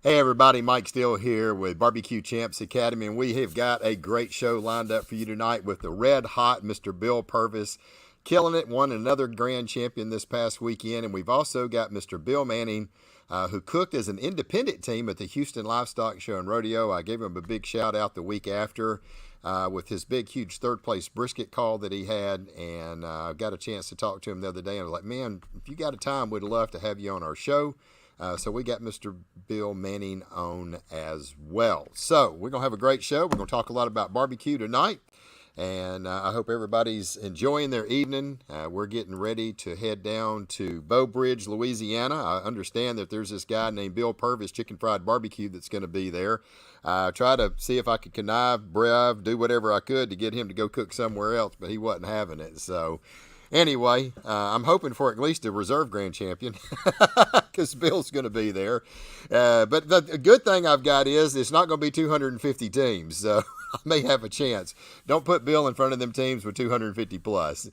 Hey everybody, Mike Steele here with Barbecue Champs Academy, and we have got a great show lined up for you tonight with the red hot Mr. Bill Purvis, killing it, won another grand champion this past weekend, and we've also got Mr. Bill Manning, who cooked as an independent team at the Houston Livestock Show and Rodeo. I gave him a big shout out the week after with his big, huge third place brisket call that he had, and got a chance to talk to him the other day, and I was like, man, if you got a time, we'd love to have you on our show. So we got Mr. Bill Manning on as well. So we're going to have a great show. We're going to talk a lot about barbecue tonight. And I hope everybody's enjoying their evening. We're getting ready to head down to Beau Bridge, Louisiana. I understand that there's this guy named Bill Purvis Chicken Fried Barbecue that's going to be there. Try to see if I could connive, bribe, do whatever I could to get him to go cook somewhere else, but he wasn't having it. So anyway, I'm hoping for at least a reserve grand champion because Bill's going to be there. But the good thing I've got is it's not going to be 250 teams, so I may have a chance. Don't put Bill in front of them teams with 250 plus.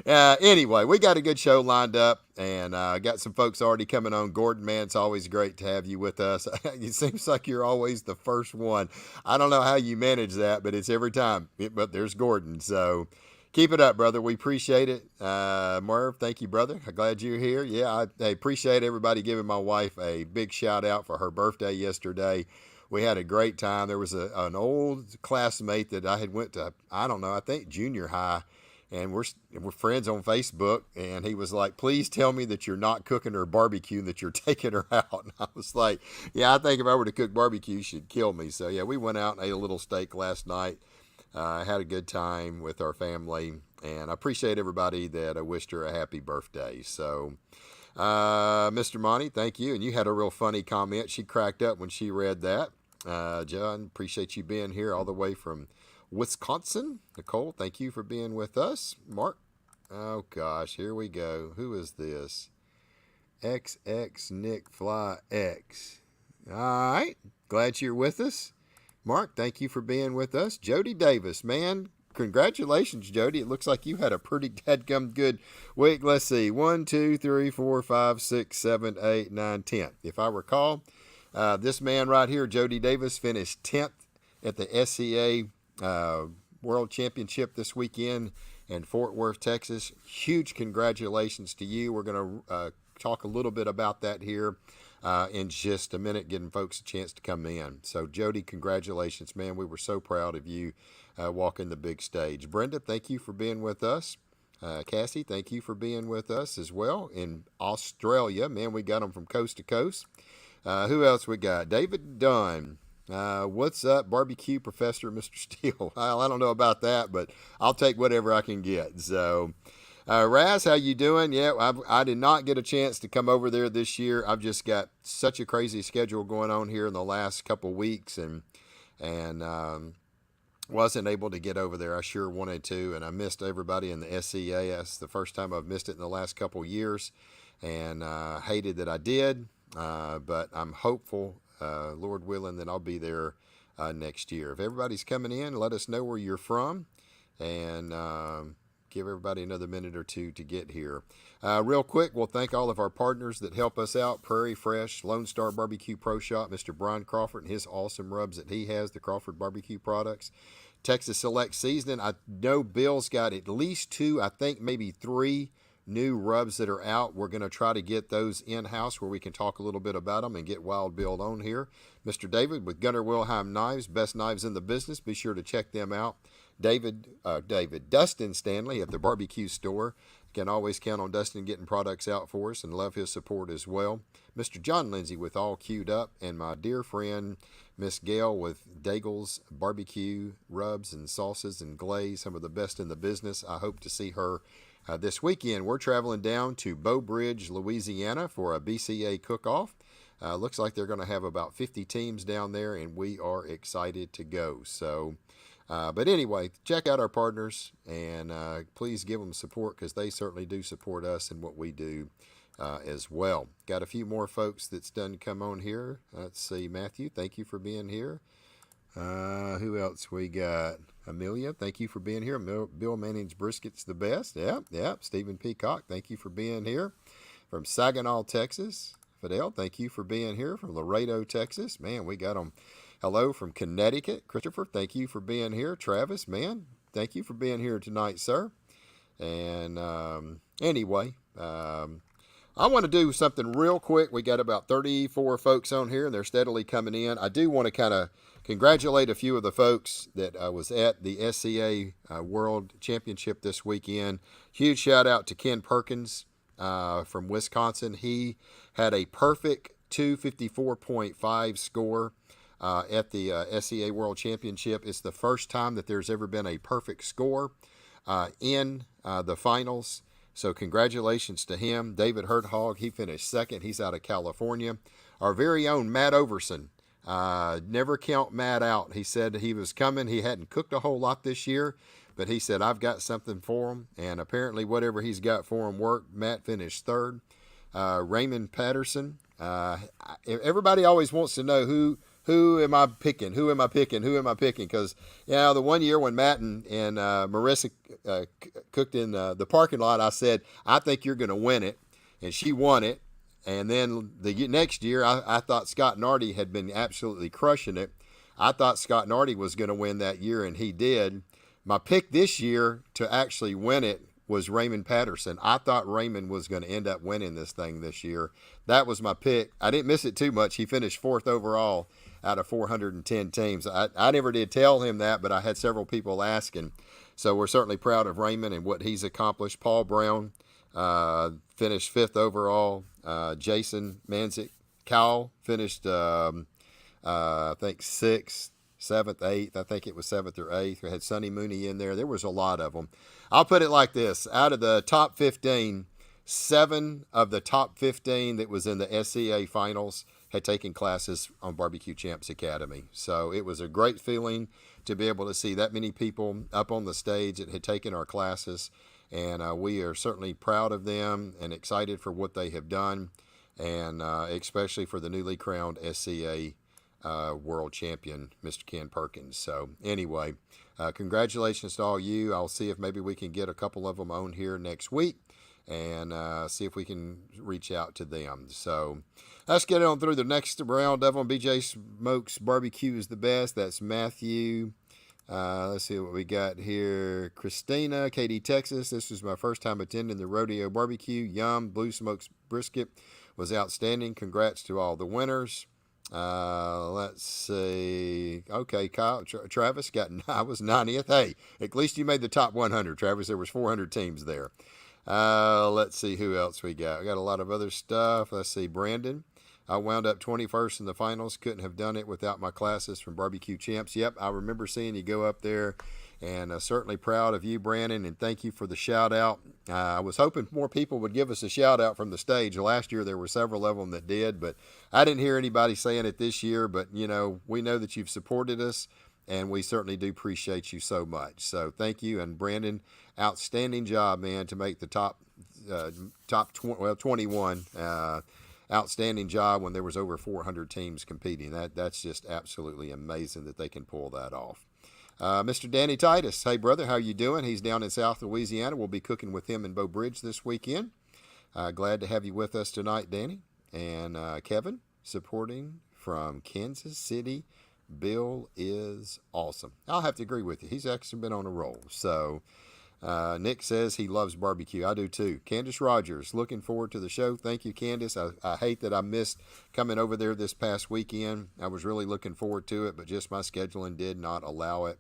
Anyway, we got a good show lined up, and got some folks already coming on. Gordon, man, it's always great to have you with us. It seems like you're always the first one. I don't know how you manage that, but it's every time. But there's Gordon, so keep it up, brother. We appreciate it. Merv, thank you, brother. I'm glad you're here. Yeah, I appreciate everybody giving my wife a big shout out for her birthday yesterday. We had a great time. There was an old classmate that I had went to, I don't know, I think junior high, and we're friends on Facebook, and he was like, please tell me that you're not cooking her barbecue and that you're taking her out. And I was like, yeah, I think if I were to cook barbecue, she'd kill me. So, yeah, we went out and ate a little steak last night. Had a good time with our family, and I appreciate everybody that wished her a happy birthday. So, Mr. Monty, thank you. And you had a real funny comment. She cracked up when she read that. John, appreciate you being here all the way from Wisconsin. Nicole, thank you for being with us. Mark, oh gosh, here we go. Who is this? XX Nick Fly X. All right, glad you're with us. Mark, thank you for being with us. Jody Davis, man, congratulations, Jody. It looks like you had a pretty dadgum good week. Let's see, 1, 2, 3, 4, 5, 6, 7, 8, 9, 10. If I recall, this man right here, Jody Davis, finished 10th at the SCA World Championship this weekend in Fort Worth, Texas. Huge congratulations to you. We're going to talk a little bit about that here in just a minute, giving folks a chance to come in. So, Jody, congratulations, man. We were so proud of you walking the big stage. Brenda, thank you for being with us. Cassie, thank you for being with us as well. In Australia, man, we got them from coast to coast. Who else we got? David Dunn. What's up, barbecue professor, Mr. Steele? Well, I don't know about that, but I'll take whatever I can get. So, Raz, how you doing? Yeah, I did not get a chance to come over there this year. I've just got such a crazy schedule going on here in the last couple weeks, and wasn't able to get over there. I sure wanted to, and I missed everybody in the SCA. That's the first time I've missed it in the last couple years, and hated that I did. But I'm hopeful, Lord willing, that I'll be there next year. If everybody's coming in, let us know where you're from, and give everybody another minute or two to get here. Real quick, we'll thank all of our partners that help us out. Prairie Fresh, Lone Star Barbecue Pro Shop, Mr. Brian Crawford and his awesome rubs that he has, the Crawford Barbecue products. Texas Select Seasoning. I know Bill's got at least 2, I think maybe 3 new rubs that are out. We're going to try to get those in-house where we can talk a little bit about them and get Wild Bill on here. Mr. David with Gunnar Wilhelm Knives, best knives in the business. Be sure to check them out. Dustin Stanley at the barbecue store. Can always count on Dustin getting products out for us and love his support as well. Mr. John Lindsay with All Queued Up, and my dear friend Miss Gail with Daigle's Barbecue Rubs and Sauces and Glaze, some of the best in the business. I hope to see her this weekend. We're traveling down to Beau Bridge, Louisiana for a BCA cook-off. Looks like they're going to have about 50 teams down there, and we are excited to go. So, but anyway, check out our partners, and please give them support because they certainly do support us and what we do as well. Got a few more folks that's done come on here. Let's see, Matthew, thank you for being here. Who else we got? Amelia, thank you for being here. Bill Manning's Brisket's the best. Yep. Stephen Peacock, thank you for being here. From Saginaw, Texas. Fidel, thank you for being here from Laredo, Texas. Man, we got them. Hello from Connecticut. Christopher, thank you for being here. Travis, man, thank you for being here tonight, sir. And anyway, I want to do something real quick. We got about 34 folks on here, and they're steadily coming in. I do want to kind of congratulate a few of the folks that was at the SCA World Championship this weekend. Huge shout out to Ken Perkins from Wisconsin. He had a perfect 254.5 score at the SCA World Championship. It's the first time that there's ever been a perfect score in the finals. So congratulations to him. David Herthog, he finished second. He's out of California. Our very own Matt Overson. Never count Matt out. He said he was coming. He hadn't cooked a whole lot this year, but he said, I've got something for him. And apparently whatever he's got for him worked. Matt finished third. Raymond Patterson. Everybody always wants to know who am I picking? Who am I picking? Who am I picking? Because, the one year when Matt and Marissa cooked in the parking lot, I said, I think you're going to win it. And she won it. And then the next year, I thought Scott Nardi had been absolutely crushing it. I thought Scott Nardi was going to win that year, and he did. My pick this year to actually win it was Raymond Patterson. I thought Raymond was going to end up winning this thing this year. That was my pick. I didn't miss it too much. He finished fourth overall out of 410 teams. I never did tell him that, but I had several people asking. So we're certainly proud of Raymond and what he's accomplished. Paul Brown finished fifth overall. Jason Manzik, Kyle finished, I think, sixth, seventh, eighth. I think it was seventh or eighth. We had Sonny Mooney in there. There was a lot of them. I'll put it like this. Out of the top 15, 7 of the top 15 that was in the SCA finals had taken classes on Barbecue Champs Academy. So it was a great feeling to be able to see that many people up on the stage that had taken our classes. And we are certainly proud of them and excited for what they have done, and especially for the newly crowned SCA World Champion, Mr. Ken Perkins. So anyway, congratulations to all you. I'll see if maybe we can get a couple of them on here next week and see if we can reach out to them. So let's get on through the next round of them. BJ Smokes Barbecue is the best. That's Matthew. Let's see what we got here. Christina, Katy, Texas. This was my first time attending the Rodeo Barbecue. Yum. Blue Smokes Brisket was outstanding. Congrats to all the winners. Let's see. Okay, Kyle, Travis I was 90th. Hey, at least you made the top 100, Travis. There was 400 teams there. Let's see who else we got. We got a lot of other stuff. Let's see. Brandon. I wound up 21st in the finals. Couldn't have done it without my classes from Barbecue Champs. Yep, I remember seeing you go up there, and certainly proud of you, Brandon, and thank you for the shout-out. I was hoping more people would give us a shout-out from the stage. Last year there were several of them that did, but I didn't hear anybody saying it this year. But, we know that you've supported us, and we certainly do appreciate you so much. So thank you, and Brandon, outstanding job, man, to make the top 21. Outstanding job when there was over 400 teams competing. That's just absolutely amazing that they can pull that off. Mr. Danny Titus, hey brother, how you doing? He's down in South Louisiana. We'll be cooking with him in Bow Bridge this weekend. Glad to have you with us tonight, Danny. And Kevin, supporting from Kansas City. Bill is awesome. I'll have to agree with you. He's actually been on a roll. So Nick says he loves barbecue. I do too. Candace Rogers, looking forward to the show. Thank you, Candace. I hate that I missed coming over there this past weekend. I was really looking forward to it, but just my scheduling did not allow it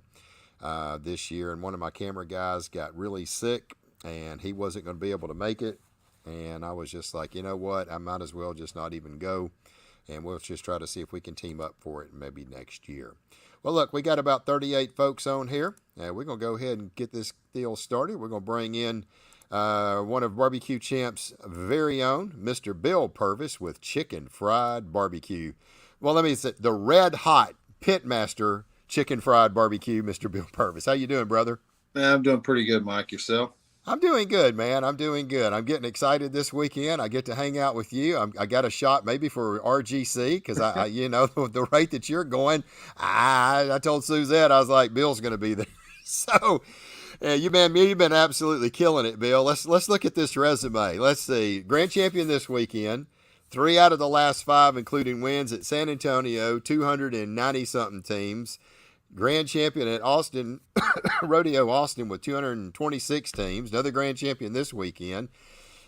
this year. And one of my camera guys got really sick, and he wasn't going to be able to make it. And I was just like, you know what? I might as well just not even go. And we'll just try to see if we can team up for it maybe next year. Well, look, we got about 38 folks on here. We're going to go ahead and get this deal started. We're going to bring in one of Barbecue Champ's very own, Mr. Bill Purvis with Chicken Fried Barbecue. Well, let me say, the red hot Pitmaster Chicken Fried Barbecue, Mr. Bill Purvis. How you doing, brother? Man, I'm doing pretty good, Mike. Yourself? I'm doing good, man. I'm doing good. I'm getting excited this weekend. I get to hang out with you. I got a shot maybe for RGC because I the rate that you're going. I told Suzette, I was like, Bill's going to be there. So, you've been absolutely killing it, Bill. Let's look at this resume. Let's see. Grand champion this weekend, 3 out of the last 5, including wins at San Antonio, 290 something teams. Grand champion at Austin, Rodeo Austin with 226 teams. Another grand champion this weekend.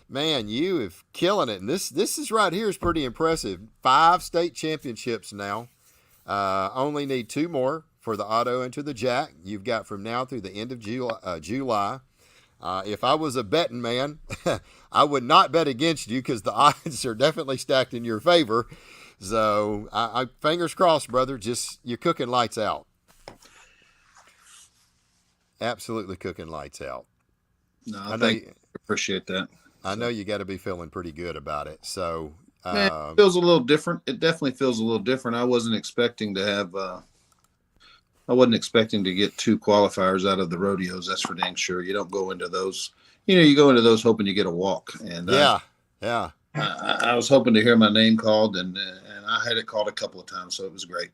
Man, you have killing it. And this is right here is pretty impressive. 5 state championships now. Only need 2 more for the auto and to the jack. You've got from now through the end of July. If I was a betting man, I would not bet against you because the odds are definitely stacked in your favor. So, I fingers crossed, brother. Just you're cooking lights out. Absolutely cooking lights out. No, I appreciate that. I know you got to be feeling pretty good about it. So, it feels a little different. It definitely feels a little different. I wasn't expecting to have. I wasn't expecting to get 2 qualifiers out of the rodeos. That's for dang sure. You don't go into those. You go into those hoping you get a walk. And yeah. I was hoping to hear my name called, and I had it called a couple of times, so it was great.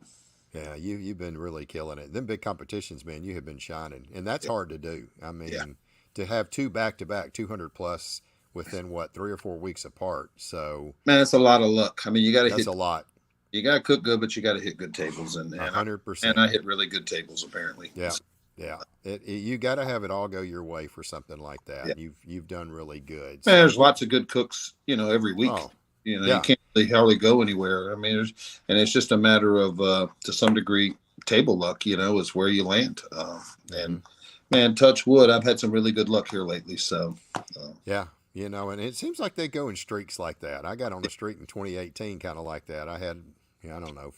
Yeah, you've been really killing it. Them big competitions, man, you have been shining, and that's hard to do. I mean, to have 2 back-to-back 200 plus within 3 or 4 weeks apart. So man, it's a lot of luck. I mean, you got to hit a lot. You got to cook good, but you got to hit good tables, and 100%. And I hit really good tables apparently. Yeah, yeah. You got to have it all go your way for something like that. Yeah. You've done really good. Man, there's lots of good cooks, every week. Oh. You can't really hardly go anywhere. I mean, it's just a matter of, to some degree, table luck, is where you land. And man, touch wood, I've had some really good luck here lately. So, yeah, and it seems like they go in streaks like that. I got on a streak in 2018, kind of like that. I had, I don't know,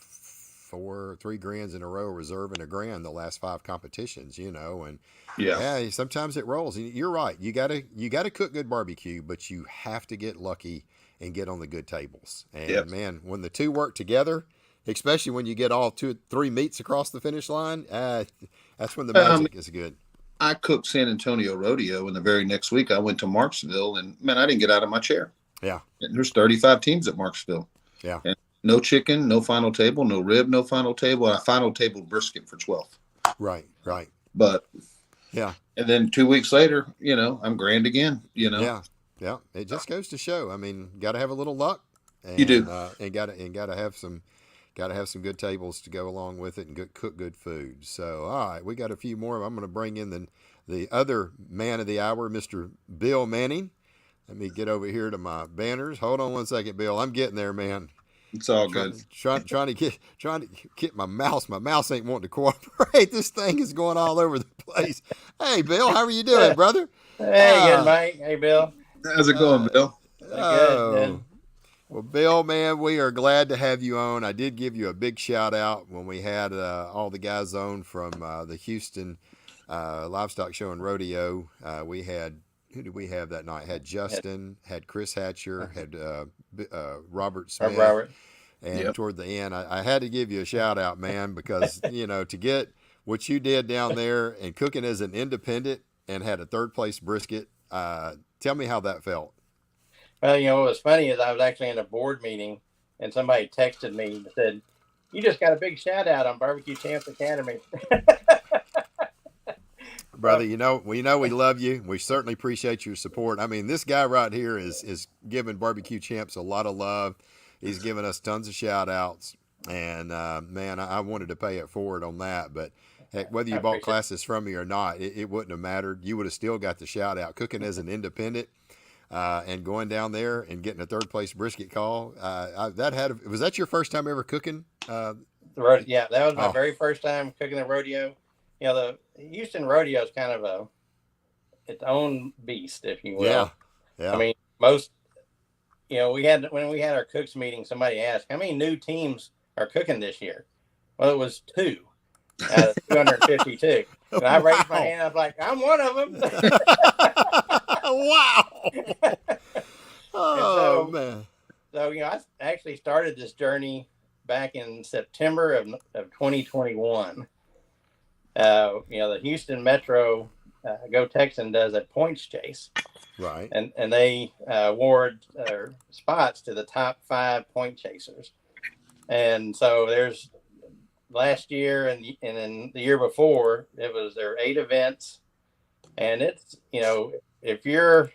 3 grands in a row, reserving a grand the last 5 competitions, and yeah, sometimes it rolls. And you're right. You gotta cook good barbecue, but you have to get lucky and get on the good tables. And man, when the 2 work together, especially when you get all 2 or 3 meats across the finish line, that's when the magic is good. I cooked San Antonio Rodeo, and the very next week I went to Marksville, and man, I didn't get out of my chair. Yeah. And there's 35 teams at Marksville. Yeah. And no chicken, no final table, no rib, no final table, and a final table brisket for 12. Right. But yeah. And then 2 weeks later, I'm grand again, Yeah. It just goes to show. I mean, got to have a little luck. And, you do. And got to have some good tables to go along with it and cook good food. So, all right, we got a few more. I'm going to bring in the other man of the hour, Mr. Bill Manning. Let me get over here to my banners. Hold on one second, Bill. I'm getting there, man. It's all good. Trying to get my mouse. My mouse ain't wanting to cooperate. This thing is going all over the place. Hey, Bill, how are you doing, brother? Hey, good, Mike. Hey, Bill. How's it going, Bill? Good. Well, Bill, man, we are glad to have you on. I did give you a big shout out when we had all the guys on from the Houston Livestock Show and Rodeo. We had, who did we have that night? Had Justin, had Chris Hatcher, had Robert Smith. Robert. And toward the end, I had to give you a shout out, man, because, to get what you did down there and cooking as an independent and had a 3rd place brisket, tell me how that felt. Well, what was funny is I was actually in a board meeting and somebody texted me and said, "You just got a big shout out on Barbecue Champs Academy." Brother, we love you. We certainly appreciate your support. I mean, this guy right here is giving Barbecue Champs a lot of love. He's given us tons of shout outs. And, man, I wanted to pay it forward on that. But, heck, whether you bought classes from me or not, it wouldn't have mattered. You would have still got the shout out. Cooking as an independent and going down there and getting a 3rd place brisket call. Was that your first time ever cooking? Yeah, that was my very first time cooking the rodeo. The Houston rodeo is kind of its own beast, if you will. Yeah. I mean, most, when we had our cooks meeting, somebody asked, how many new teams are cooking this year? Well, it was 2 out of 252. And I raised my hand. I was like, I'm one of them. Wow. Man. So, I actually started this journey back in September of 2021. The Houston Metro Go Texan does a points chase. Right. And they award spots to the top 5 point chasers. And so there's last year and then the year before, there are 8 events. And it's, if you're,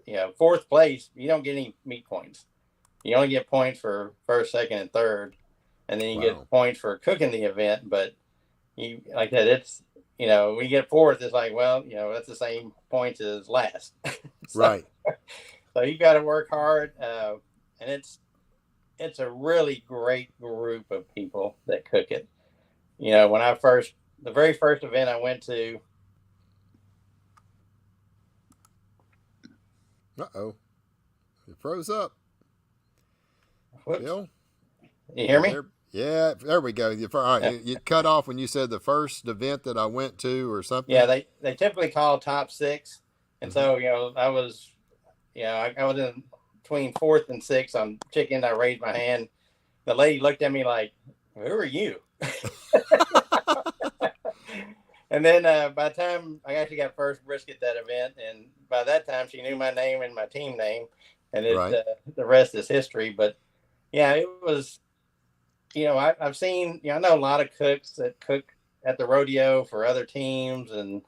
4th place, you don't get any meat points. you only get points for first, second, and third, and then you get points for cooking the event. But you like that, it's when you get fourth, it's like, well, that's the same points as last. Right. So you got to work hard, and it's a really great group of people that cook it. When the very first event I went to. Uh-oh. It froze up. Whoops. Bill? You hear me? There we go. All right, you cut off when you said the first event that I went to or something. Yeah, they typically call top 6. And so, I was in between 4th and 6th on chicken. I raised my hand. The lady looked at me like, "Who are you?" And then by the time I actually got first brisket that event, and by that time she knew my name and my team name, and the rest is history. But yeah, it was, I've seen, I know a lot of cooks that cook at the rodeo for other teams and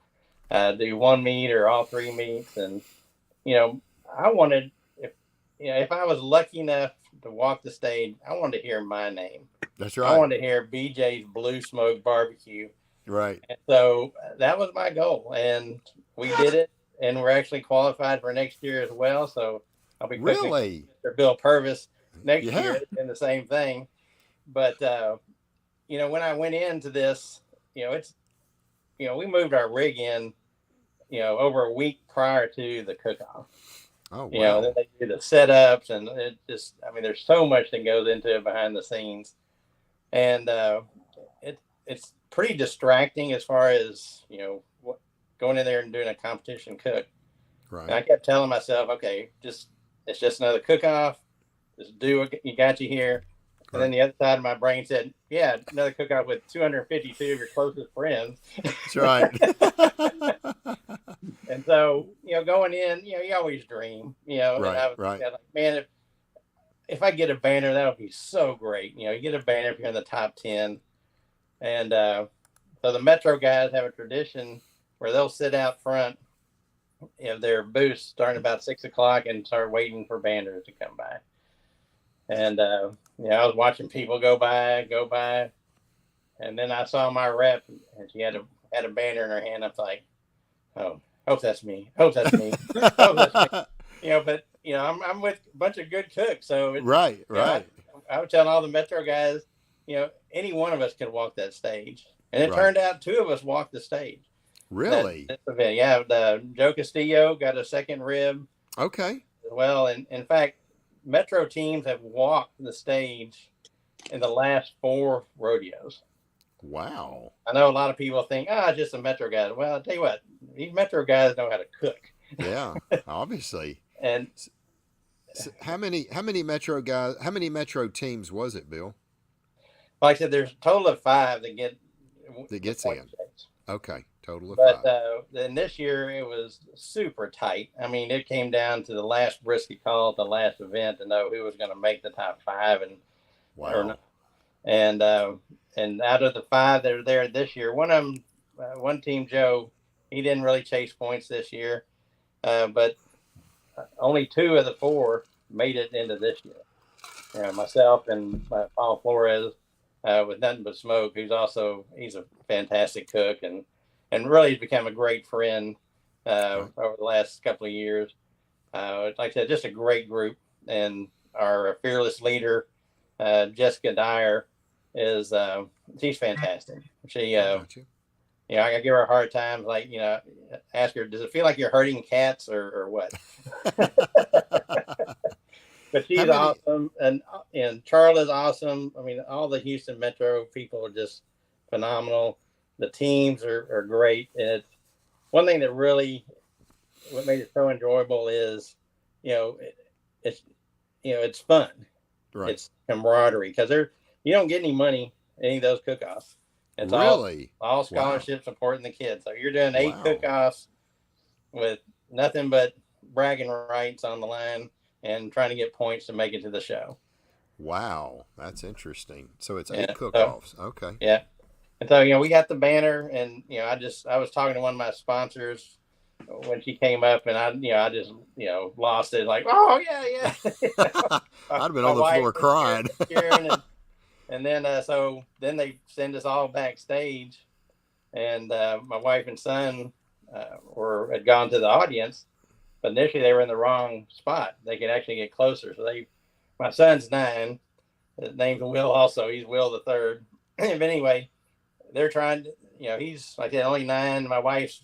do one meat or all 3 meats. And, I wanted, if I was lucky enough to walk the stage, I wanted to hear my name. That's right. I wanted to hear BJ's Blue Smoke Barbecue. Right. And so that was my goal, and we did it, and we're actually qualified for next year as well. So I'll be cooking Mr. Bill Purvis next year in the same thing. But when I went into this, it's we moved our rig in, over a week prior to the cook-off. Oh, wow. And then they do the setups, and it just, there's so much that goes into it behind the scenes, and it's pretty distracting as far as going in there and doing a competition cook. Right. And I kept telling myself, okay, it's just another cook-off. Just do what you got you here. And then the other side of my brain said, yeah, another cook-off with 252 of your closest friends. That's right. And so, going in, you always dream, Right, and I was like, man, if I get a banner, that would be so great. You get a banner if you're in the top 10. And so the Metro guys have a tradition where they'll sit out front of their booths starting about 6 o'clock and start waiting for banners to come by. And, I was watching people go by. And then I saw my rep, and she had a banner in her hand. I was like, oh, hope that's me. Hope that's me. But, I'm with a bunch of good cooks. So, right. I would tell all the Metro guys, any one of us could walk that stage. And it turned out 2 of us walked the stage. Really? That event. Yeah, Joe Castillo got a second rib. Okay. Well, and in fact, Metro teams have walked the stage in the last 4 rodeos. Wow. I know a lot of people think, just the Metro guys. Well, I'll tell you what, these Metro guys know how to cook. Yeah, obviously. And so how many Metro guys? How many Metro teams was it, Bill? Like I said, there's a total of 5 that gets in. Okay, total of 5. But then this year it was super tight. It came down to the last brisket call at the last event to know who was going to make the top 5, and wow. And out of the 5 that are there this year, one of them, one team, Joe, he didn't really chase points this year, but only 2 of the 4 made it into this year. Myself and Paul Flores with Nothing But Smoke, he's a fantastic cook and really has become a great friend over the last couple of years. Like I said, just a great group, and our fearless leader, Jessica Dyer, she's fantastic. She, I give her a hard time, ask her, does it feel like you're herding cats or what? But she's awesome, and Charlie's awesome. All the Houston Metro people are just phenomenal. The teams are great, and it's one thing that really what made it so enjoyable is, it's fun. Right. It's camaraderie, because you don't get any money any of those cook-offs. It's all scholarship supporting the kids. So you're doing 8 cook-offs with nothing but bragging rights on the line and trying to get points to make it to the show. Wow, that's interesting. So it's 8 cook-offs. Okay. Yeah. And so, we got the banner, and, I was talking to one of my sponsors when she came up, and I just lost it, like, oh yeah, yeah. I'd have been My on the wife floor was crying. cheering, and then so then they send us all backstage, and my wife and son had gone to the audience, but initially they were in the wrong spot. They could actually get closer, so my son's 9. His name's Will. Also, he's Will the third. But anyway, they're trying to, he's like only 9. My wife's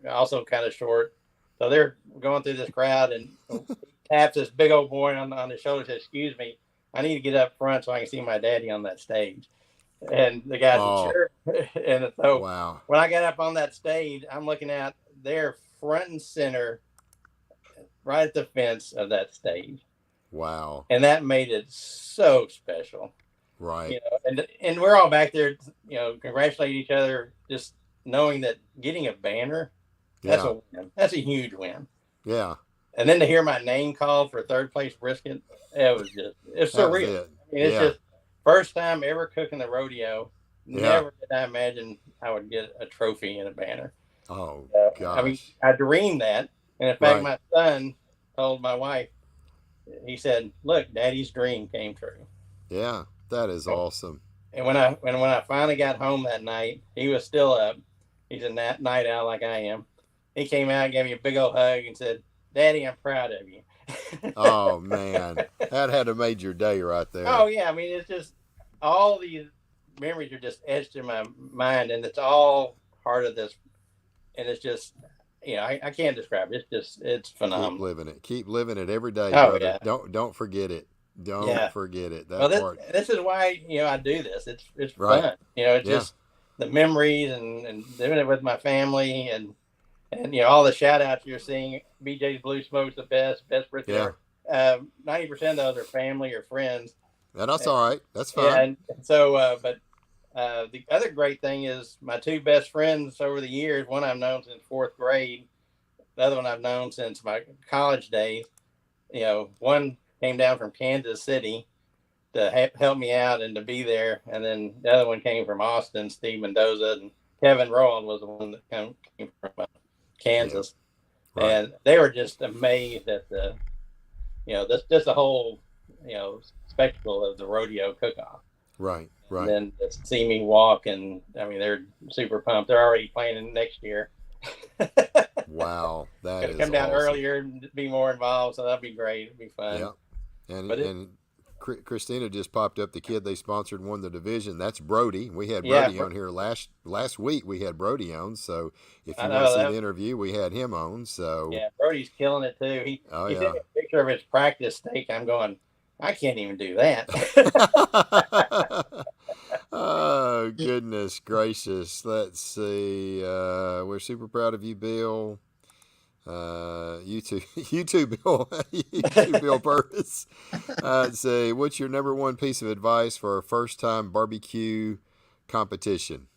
also kind of short, so they're going through this crowd, and taps this big old boy on the shoulder, says, "Excuse me, I need to get up front so I can see my daddy on that stage." And the guy said, "Sure." And so wow. When I got up on that stage, I'm looking out there front and center, right at the fence of that stage. Wow. And that made it so special. Right. And we're all back there, congratulating each other, just knowing that getting a banner, that's a win. That's a huge win. Yeah. And then to hear my name called for third place brisket, it's surreal. It's just first time ever cooking the rodeo. Never did I imagine I would get a trophy and a banner. Oh, gosh. I mean, I dreamed that. And in fact, my son told my wife, he said, "Look, Daddy's dream came true." Yeah, that is awesome. And when I finally got home that night, he was still up. He's a night owl like I am. He came out, gave me a big old hug, and said, "Daddy, I'm proud of you." Oh man, that had to made your day right there. Oh yeah, I mean, it's just all these memories are just etched in my mind, and it's all part of this. And it's just, I can't describe it. It's phenomenal. Keep living it every day, brother. Yeah. Don't forget it. Don't forget it. That part. This is why I do this. It's fun. It's just the memories and doing it with my family and all the shout outs you're seeing. BJ's Blue Smoke's the best brisket. 90% of those are family or friends. And that's all right. That's fine. Yeah, and so but the other great thing is my 2 best friends over the years. One I've known since 4th grade. The other one I've known since my college days. One came down from Kansas City to help me out and to be there. And then the other one came from Austin, Steve Mendoza, and Kevin Rowland was the one that came from Kansas. Yeah. Right. And they were just amazed at the whole, spectacle of the rodeo cook-off. Right. And then to see me walk, and I mean, they're super pumped. They're already planning next year. Wow, that is come down awesome. earlier and be more involved, so that'd be great. It'd be fun. Yeah, and Christina just popped up. The kid they sponsored won the division. That's Brody. We had Brody on here last week. We had Brody on. So if you want to see the interview, we had him on. So yeah, Brody's killing it too. He sent me a picture of his practice steak. I'm going, I can't even do that. Oh, goodness gracious. Let's see. We're super proud of you, Bill. You too, Bill. You too, Bill Purvis. Let's see. What's your number one piece of advice for a first-time barbecue competition?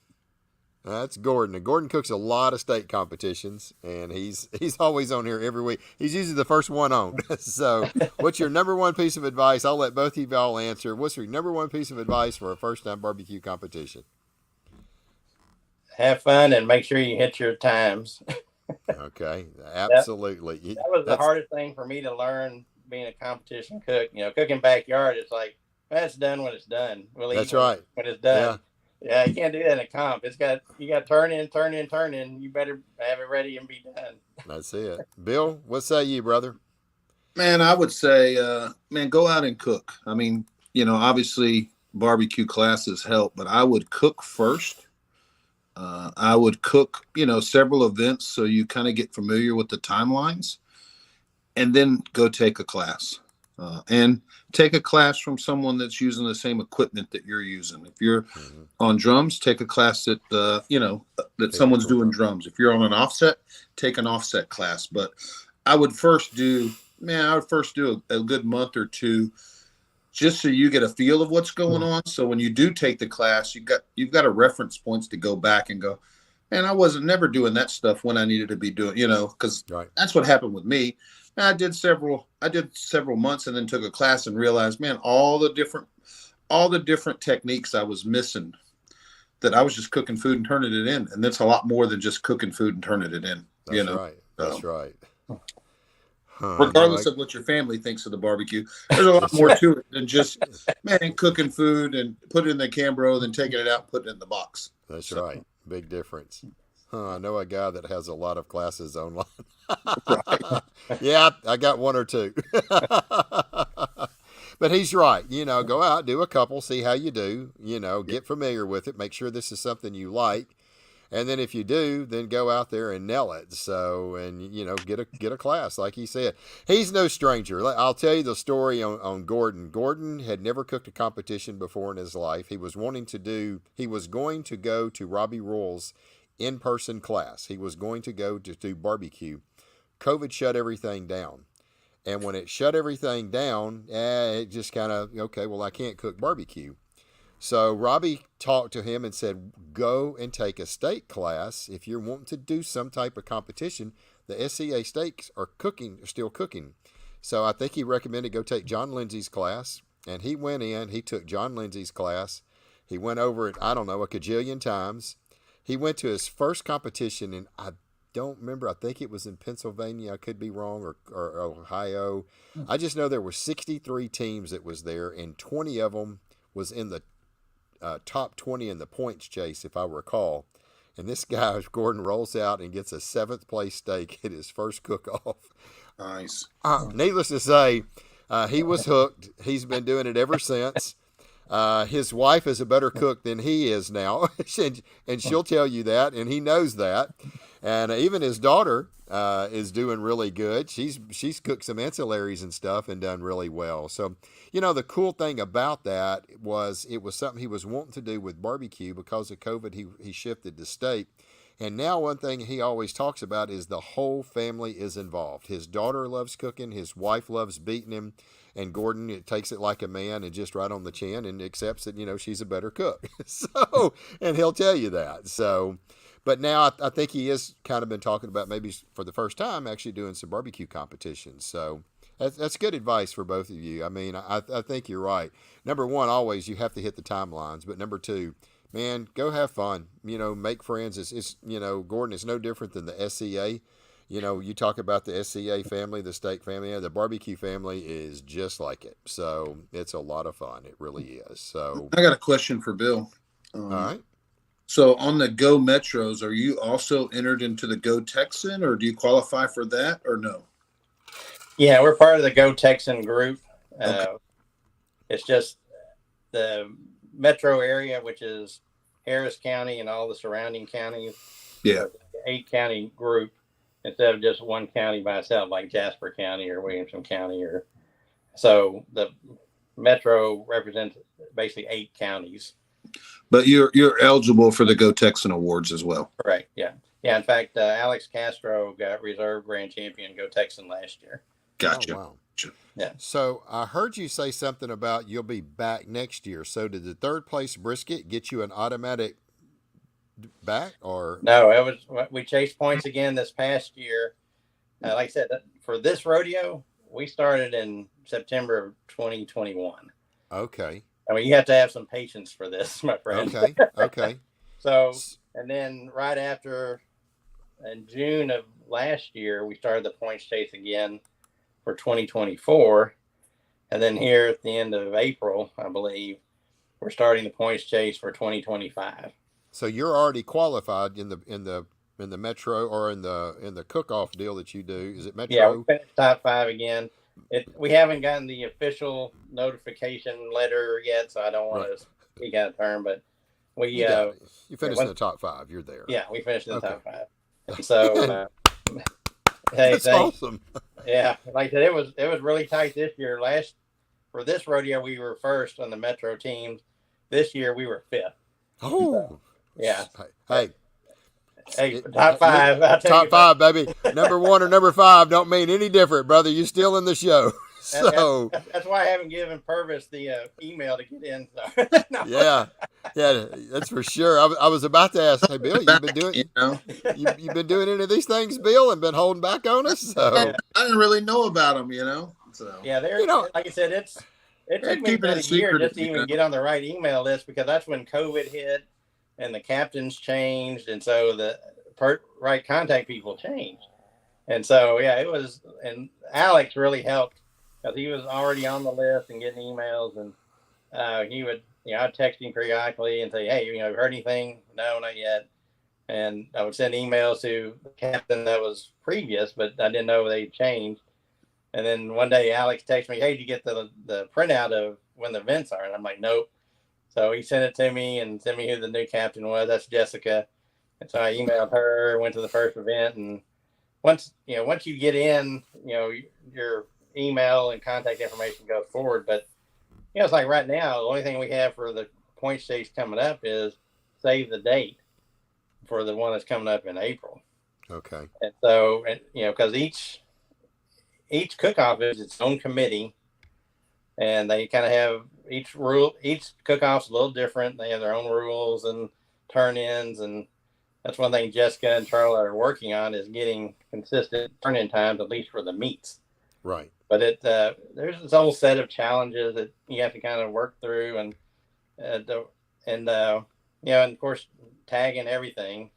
That's Gordon. Gordon cooks a lot of steak competitions, and he's always on here every week. He's usually the first one on. So what's your number one piece of advice? I'll let both of y'all answer. What's your number one piece of advice for a first-time barbecue competition? Have fun and make sure you hit your times. Okay, absolutely. That was the hardest thing for me to learn being a competition cook. Cooking backyard, it's like, that's done when it's done. That's right. When it's done. Yeah, you can't do that in a comp. You got turn in. You better have it ready and be done. That's it. Bill, what say you, brother? Man, I would say, go out and cook. I mean, obviously barbecue classes help, but I would cook first. I would cook, several events so you kind of get familiar with the timelines, and then go take a class. And take a class from someone that's using the same equipment that you're using. If you're on drums, take a class that that someone's doing drums. If you're on an offset, take an offset class. But I would first do a good month or 2, just so you get a feel of what's going on. So when you do take the class, you've got a reference points to go back and go, man, I wasn't never doing that stuff when I needed to be doing, because that's what happened with me. I did several months and then took a class and realized, man, all the different techniques I was missing that I was just cooking food and turning it in. And that's a lot more than just cooking food and turning it in. That's right. That's right. Regardless of what your family thinks of the barbecue, there's a lot more to it than just, man, cooking food and put it in the Cambro, then taking it out and putting it in the box. That's right. Big difference. I know a guy that has a lot of classes online. Right. Yeah, I got one or two. But he's right. You know, go out, do a couple, see how you do. You know, get familiar with it. Make sure this is something you like. And then if you do, then go out there and nail it. So, and, you know, get a class, like he said. He's no stranger. I'll tell you the story on Gordon. Gordon had never cooked a competition before in his life. He was going to go to Robbie Royal's in-person class. He was going to go to do barbecue. COVID shut everything down. And when it shut everything down, it just kind of, okay, well, I can't cook barbecue. So Robbie talked to him and said, go and take a steak class. If you're wanting to do some type of competition, the SCA steaks are still cooking. So I think he recommended go take John Lindsay's class. And he went in, he took John Lindsay's class. He went over it, I don't know, a cajillion times. He went to his first competition, and I don't remember. I think it was in Pennsylvania. I could be wrong, or Ohio. I just know there were 63 teams that was there, and 20 of them was in the top 20 in the points chase, if I recall. And this guy, Gordon, rolls out and gets a 7th place steak at his first cook-off. Nice. Needless to say, he was hooked. He's been doing it ever since. His wife is a better cook than he is now, and she'll tell you that, and he knows that. And even his daughter is doing really good. She's cooked some ancillaries and stuff and done really well. So, you know, the cool thing about that was it was something he was wanting to do with barbecue. Because of COVID, he shifted to steak. And now one thing he always talks about is the whole family is involved. His daughter loves cooking. His wife loves beating him. And Gordon takes it like a man and just right on the chin and accepts that, you know, she's a better cook. So, and he'll tell you that. So, but now I think he has kind of been talking about maybe for the first time actually doing some barbecue competitions. So that's good advice for both of you. I mean, I think you're right. Number one, always you have to hit the timelines. But number two, man, go have fun. You know, make friends. It's you know, Gordon is no different than the SCA. You know, you talk about the SCA family, the steak family, the barbecue family is just like it. So it's a lot of fun. It really is. So I got a question for Bill. All right. So on the Go Metros, are you also entered into the Go Texan, or do you qualify for that, or no? Yeah, we're part of the Go Texan group. Okay. It's just the metro area, which is Harris County and all the surrounding counties. Yeah. 8-county group instead of just one county by itself, like Jasper County or Williamson County. So the metro represents basically 8 counties. But you're eligible for the Go Texan Awards as well. Correct. Yeah. Yeah. In fact, Alex Castro got reserve grand champion Go Texan last year. Gotcha. Oh, wow. Yeah. So I heard you say something about you'll be back next year. So did the 3rd place brisket get you an automatic back, or no? We chased points again this past year. Like I said, for this rodeo, we started in September of 2021. Okay. I mean, you have to have some patience for this, my friend. Okay. So, and then right after, in June of last year, we started the points chase again for 2024. And then here at the end of April, I believe, we're starting the points chase for 2025. So you're already qualified in the metro, or in the cook-off deal that you do. Is it metro? Yeah, we finished top 5 again. We haven't gotten the official notification letter yet, so I don't want to speak out of turn, but you finished in the top 5. You're there. Yeah, we finished in the top 5. So hey, that's awesome. Yeah, like I said, it was really tight this year. For this rodeo, we were first on the metro teams. This year, we were 5th. Oh, so, yeah. Hey, top 5. Top 5, baby. Number 1 or number 5 don't mean any different, brother. You're still in the show. So that's why I haven't given Purvis the email to get in. So. No. Yeah, that's for sure. I was about to ask, hey, Bill, you've been doing any of these things, Bill, and been holding back on us? So I didn't really know about them, So yeah, they're like I said, it took me about a year just to even get on the right email list, because that's when COVID hit. and the captains changed, and so the right contact people changed. And so, yeah, it was, and Alex really helped because he was already on the list and getting emails, and he would, I'd text him periodically and say, hey, heard anything? No, not yet. And I would send emails to the captain that was previous, but I didn't know they changed. And then one day Alex texted me, hey, did you get the printout of when the events are? And I'm like, nope. So he sent it to me and sent me who the new captain was. That's Jessica. And so I emailed her, went to the first event, and once you get in, your email and contact information goes forward. But it's like right now, the only thing we have for the point chase coming up is save the date for the one that's coming up in April. Okay. And so, because each cook-off is its own committee, and they kind of have each cook-off's a little different. They have their own rules and turn-ins, and that's one thing Jessica and Charlotte are working on, is getting consistent turn-in times, at least for the meats. Right. But there's this whole set of challenges that you have to kind of work through, and of course, tagging everything.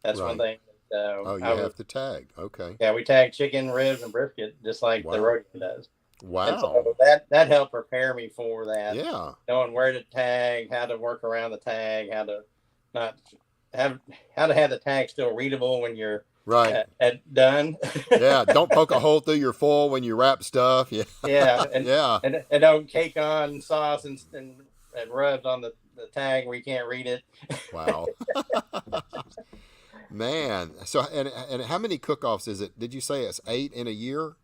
That's right. one thing. You have to tag. Okay. Yeah, we tag chicken, ribs, and brisket just like the rodeo does. Wow. And so that helped prepare me for that. Yeah. Knowing where to tag, how to work around the tag, how to have the tag still readable when you're right at done. Yeah. Don't poke a hole through your foil when you wrap stuff. Yeah. Yeah. And, yeah. And don't cake on sauce and rubs on the tag where you can't read it. Wow. Man. So, and how many cook-offs is it? Did you say it's 8 in a year?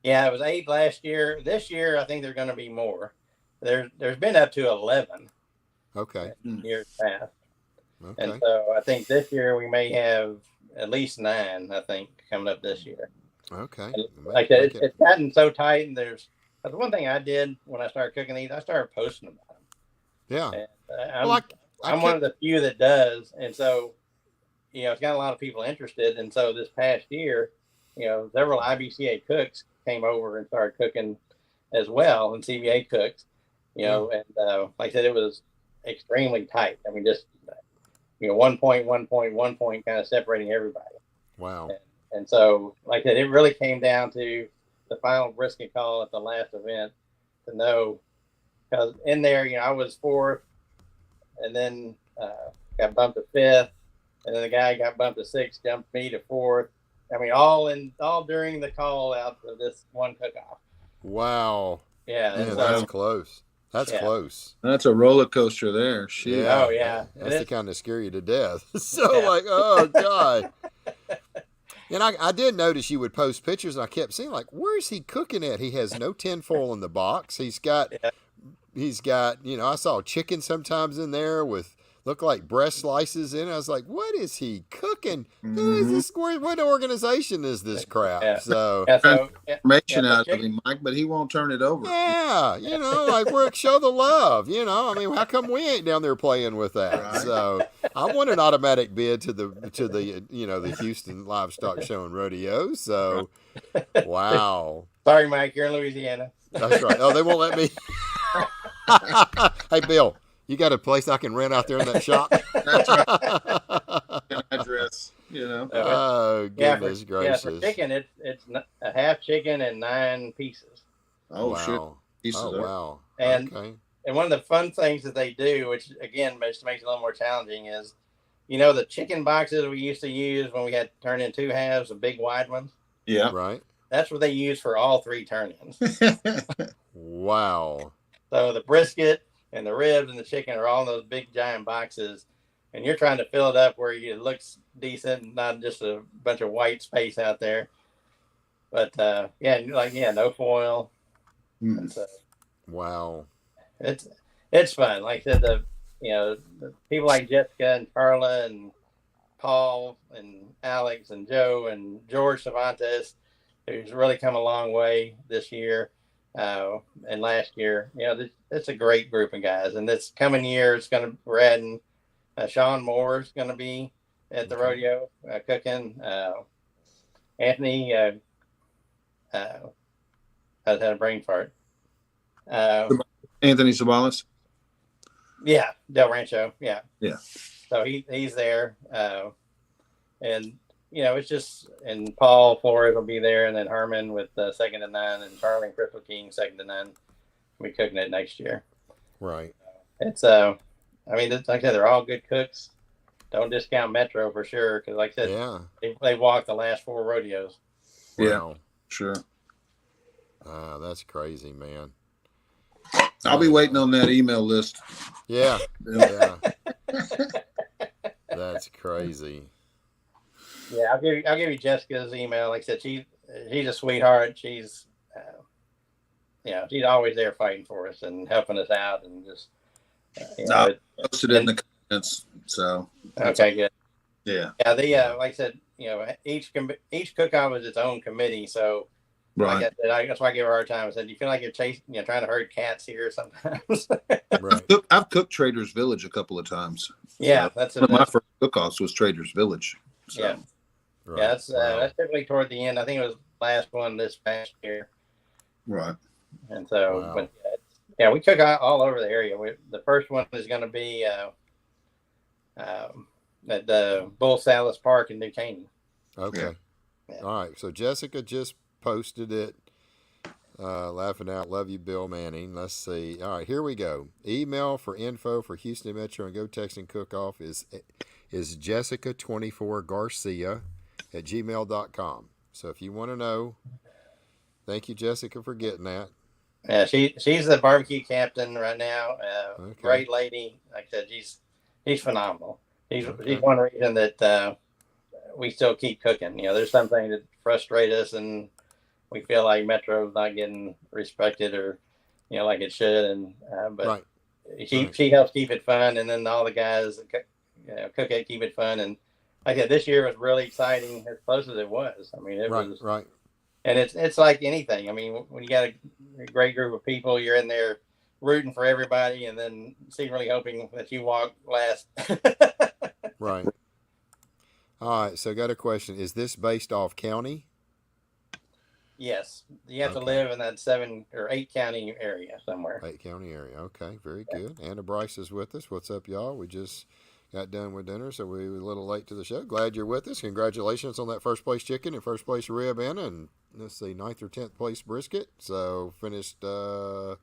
Yeah, it was 8 last year. This year, I think there's going to be more. There's been up to 11. Okay. Years past. Okay. And so I think this year we may have at least 9, I think, coming up this year. Okay. Like I said, it's gotten so tight, and the one thing I did when I started cooking these, I started posting about them. Yeah. And, I'm one of the few that does, and so it's got a lot of people interested. And so this past year, several IBCA cooks came over and started cooking as well, and CBA cooks, and like I said, it was extremely tight. I mean, just 1 point, 1 point, 1 point, kind of separating everybody. Wow. And so, like I said, it really came down to the final brisket call at the last event to know, because in there, I was 4th, and then got bumped to 5th, and then the guy got bumped to 6th, jumped me to 4th. I mean, all during the call out of this one cook-off. Wow. Yeah, man, that's close. That's close. That's a roller coaster there. Shoot. Yeah. Oh, yeah. That's to kind of scare you to death. So, oh, God. And I did notice you would post pictures, and I kept seeing, like, where's he cooking at? He has no tinfoil in the box. He's got, I saw chicken sometimes in there with, look like breast slices in it. I was like, what is he cooking? Mm-hmm. Who is this? What organization is this crap? Yeah. So, information out of him, Mike, but he won't turn it over. Yeah, like show the love. I mean, how come we ain't down there playing with that? Right. So, I want an automatic bid to the the Houston Livestock Show and Rodeo. So, wow. Sorry, Mike, you're in Louisiana. That's right. Oh, they won't let me. Hey, Bill. You got a place I can rent out there in that shop? That's right. An address, Oh, goodness gracious. Yeah, for chicken, it's a half chicken and 9 pieces. Oh, wow. shit. Pieces wow. And one of the fun things that they do, which, again, makes it a little more challenging, is, the chicken boxes we used to use when we had to turn in 2 halves, the big wide ones? Yeah. Right. That's what they use for all 3 turn-ins. Wow. So the brisket and the ribs and the chicken are all in those big giant boxes, and you're trying to fill it up where it looks decent and not just a bunch of white space out there. But no foil. So, wow. It's fun. Like I said, the people like Jessica and Carla and Paul and Alex and Joe and George Cervantes, who's really come a long way this year. And last year, it's a great group of guys. And this coming year, we're adding Sean Moore is going to be at the rodeo cooking. Anthony, I had a brain fart. Anthony Sabalas. Yeah, Del Rancho. Yeah. Yeah. so he's there, and it's just, and Paul Flores will be there, and then Herman with 2nd to 9, and Charlie and Crystal King 2nd to 9. We'll be cooking it next year. Right. It's like I said, they're all good cooks. Don't discount Metro for sure, because like I said, they walked the last 4 rodeos. Wow. Yeah, sure. That's crazy, man. I'll be waiting on that email list. Yeah. Yeah. That's crazy. Yeah, I'll give you Jessica's email. Like I said, she's a sweetheart. She's she's always there fighting for us and helping us out, and just I posted it in the comments. So okay, good. Yeah. Yeah, like I said, each cook-off is its own committee. So right. like I said, that's why I give her a hard time. I said, do you feel like you're chasing, trying to herd cats here sometimes? Right. I've cooked Traders Village a couple of times. Yeah, so one of my first cook-offs was Traders Village. So. Yeah. Right. Yeah, that's typically toward the end. I think it was the last one this past year. Right. And so, but we cook all over the area. The first one is going to be at the Bull Salas Park in New Caney. Okay. Yeah. All right. So Jessica just posted it. Laughing out. Love you, Bill Manning. Let's see. All right, here we go. Email for info for Houston Metro and Go Texan Cook-Off is Jessica24Garcia@gmail.com. So if you want to know, thank you, Jessica, for getting that. Yeah, she's the barbecue captain right now. Okay. Great lady. Like I said, she's phenomenal. She's one reason that we still keep cooking. There's something that frustrates us, and we feel like Metro's not getting respected or like it should. And but she helps keep it fun, and then all the guys cook it, keep it fun. And like I said, this year was really exciting, as close as it was. I mean, it was right. And it's like anything. I mean, when you got a great group of people, you're in there rooting for everybody, and then secretly hoping that you walk last. Right. All right. So I got a question. Is this based off county? Yes. You have to live in that 7 or 8 county area somewhere. 8 county area. Okay. Very good. Anna Bryce is with us. What's up, y'all? We just got done with dinner, so we were a little late to the show. Glad you're with us. Congratulations on that first place chicken and first place rib, Anna, and let's see, 9th or 10th place brisket. So finished RGC.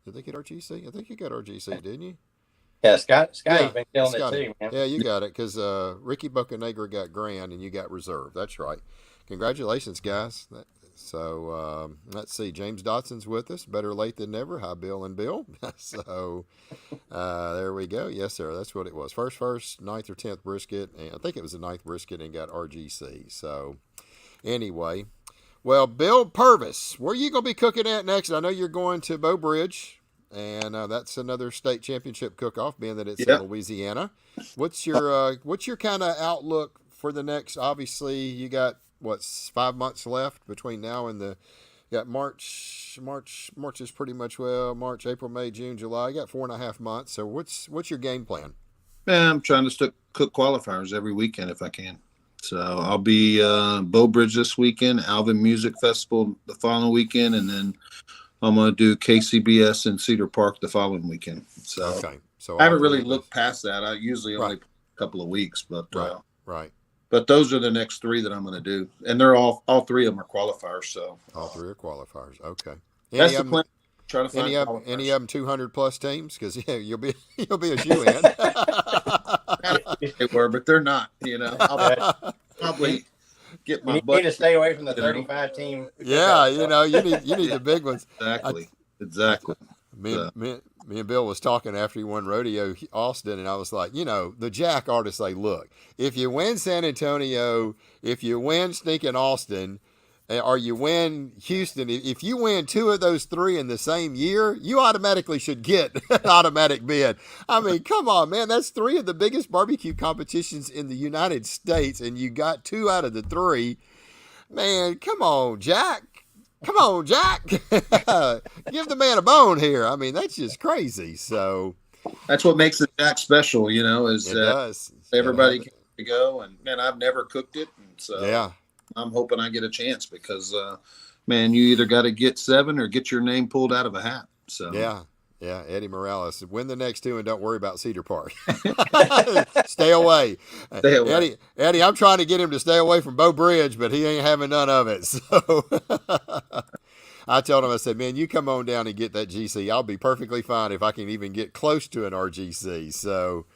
Did they get RGC? I think you got RGC, didn't you? Yeah, Scotty's been killing it too, man. Yeah, you got it, because Ricky Bocanegra got grand and you got reserve. That's right. Congratulations, guys. So let's see. James Dotson's with us. Better late than never. Hi, Bill and Bill. So there we go. Yes, sir. That's what it was. First, 9th or 10th brisket. And I think it was the 9th brisket and got RGC. So anyway, well, Bill Purvis, where are you going to be cooking at next? I know you're going to Bow Bridge, and that's another state championship cook-off, being that it's in Louisiana. What's your kind of outlook for the next? Obviously, you got 5 months left between now and March. March is pretty much March, April, May, June, July. You got 4.5 months. So what's your game plan? I'm trying to cook qualifiers every weekend if I can. So I'll be Bow Bridge this weekend, Alvin Music Festival the following weekend, and then I'm going to do KCBS in Cedar Park the following weekend. So, so I haven't really looked past that. I usually only a couple of weeks, but right. But those are the next 3 that I'm going to do, and they're all 3 of them are qualifiers. So all 3 are qualifiers. Okay. That's the plan. Try to find any of them 200+ teams, because you'll be a shoe-in. They were, but they're not. I'll probably get my. You need to stay away from the 35 team. Yeah, you need the big ones. Exactly. Me and Bill was talking after he won Rodeo Austin, and I was like, the Jack artists say, look, if you win San Antonio, if you win stinking Austin, or you win Houston, if you win 2 of those 3 in the same year, you automatically should get an automatic bid. I mean, come on, man. That's 3 of the biggest barbecue competitions in the United States, and you got 2 out of the 3. Man, come on, Jack. Come on, Jack. Give the man a bone here. I mean, that's just crazy. So that's what makes the Jack special, is it does. Everybody can go. And, man, I've never cooked it. And so I'm hoping I get a chance because, man, you either got to get 7 or get your name pulled out of a hat. So yeah. Yeah, Eddie Morales. Win the next two and don't worry about Cedar Park. Stay away. Stay away. Eddie, I'm trying to get him to stay away from Bow Bridge, but he ain't having none of it. So I told him, I said, man, you come on down and get that GC. I'll be perfectly fine if I can even get close to an RGC. So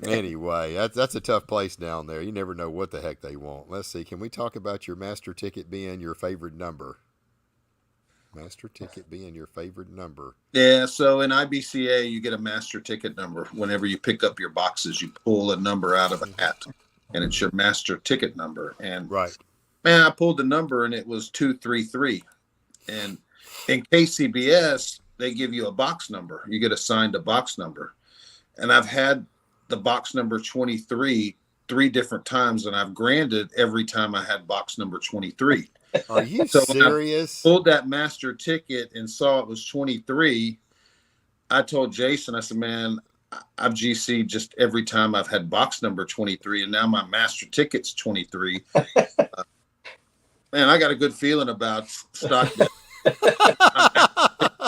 anyway, that's a tough place down there. You never know what the heck they want. Let's see. Can we talk about your master ticket being your favorite number? Master ticket being your favorite number. Yeah, so in IBCA, you get a master ticket number. Whenever you pick up your boxes, you pull a number out of a hat, and it's your master ticket number. And right, man, I pulled the number, and it was 233. And in KCBS, they give you a box number. You get assigned a box number. And I've had the box number 23 3 different times, and I've granded every time I had box number 23. Are you serious? When I pulled that master ticket and saw it was 23, I told Jason, I said, man, I've GC'd just every time I've had box number 23, and now my master ticket's 23. Man, I got a good feeling about stock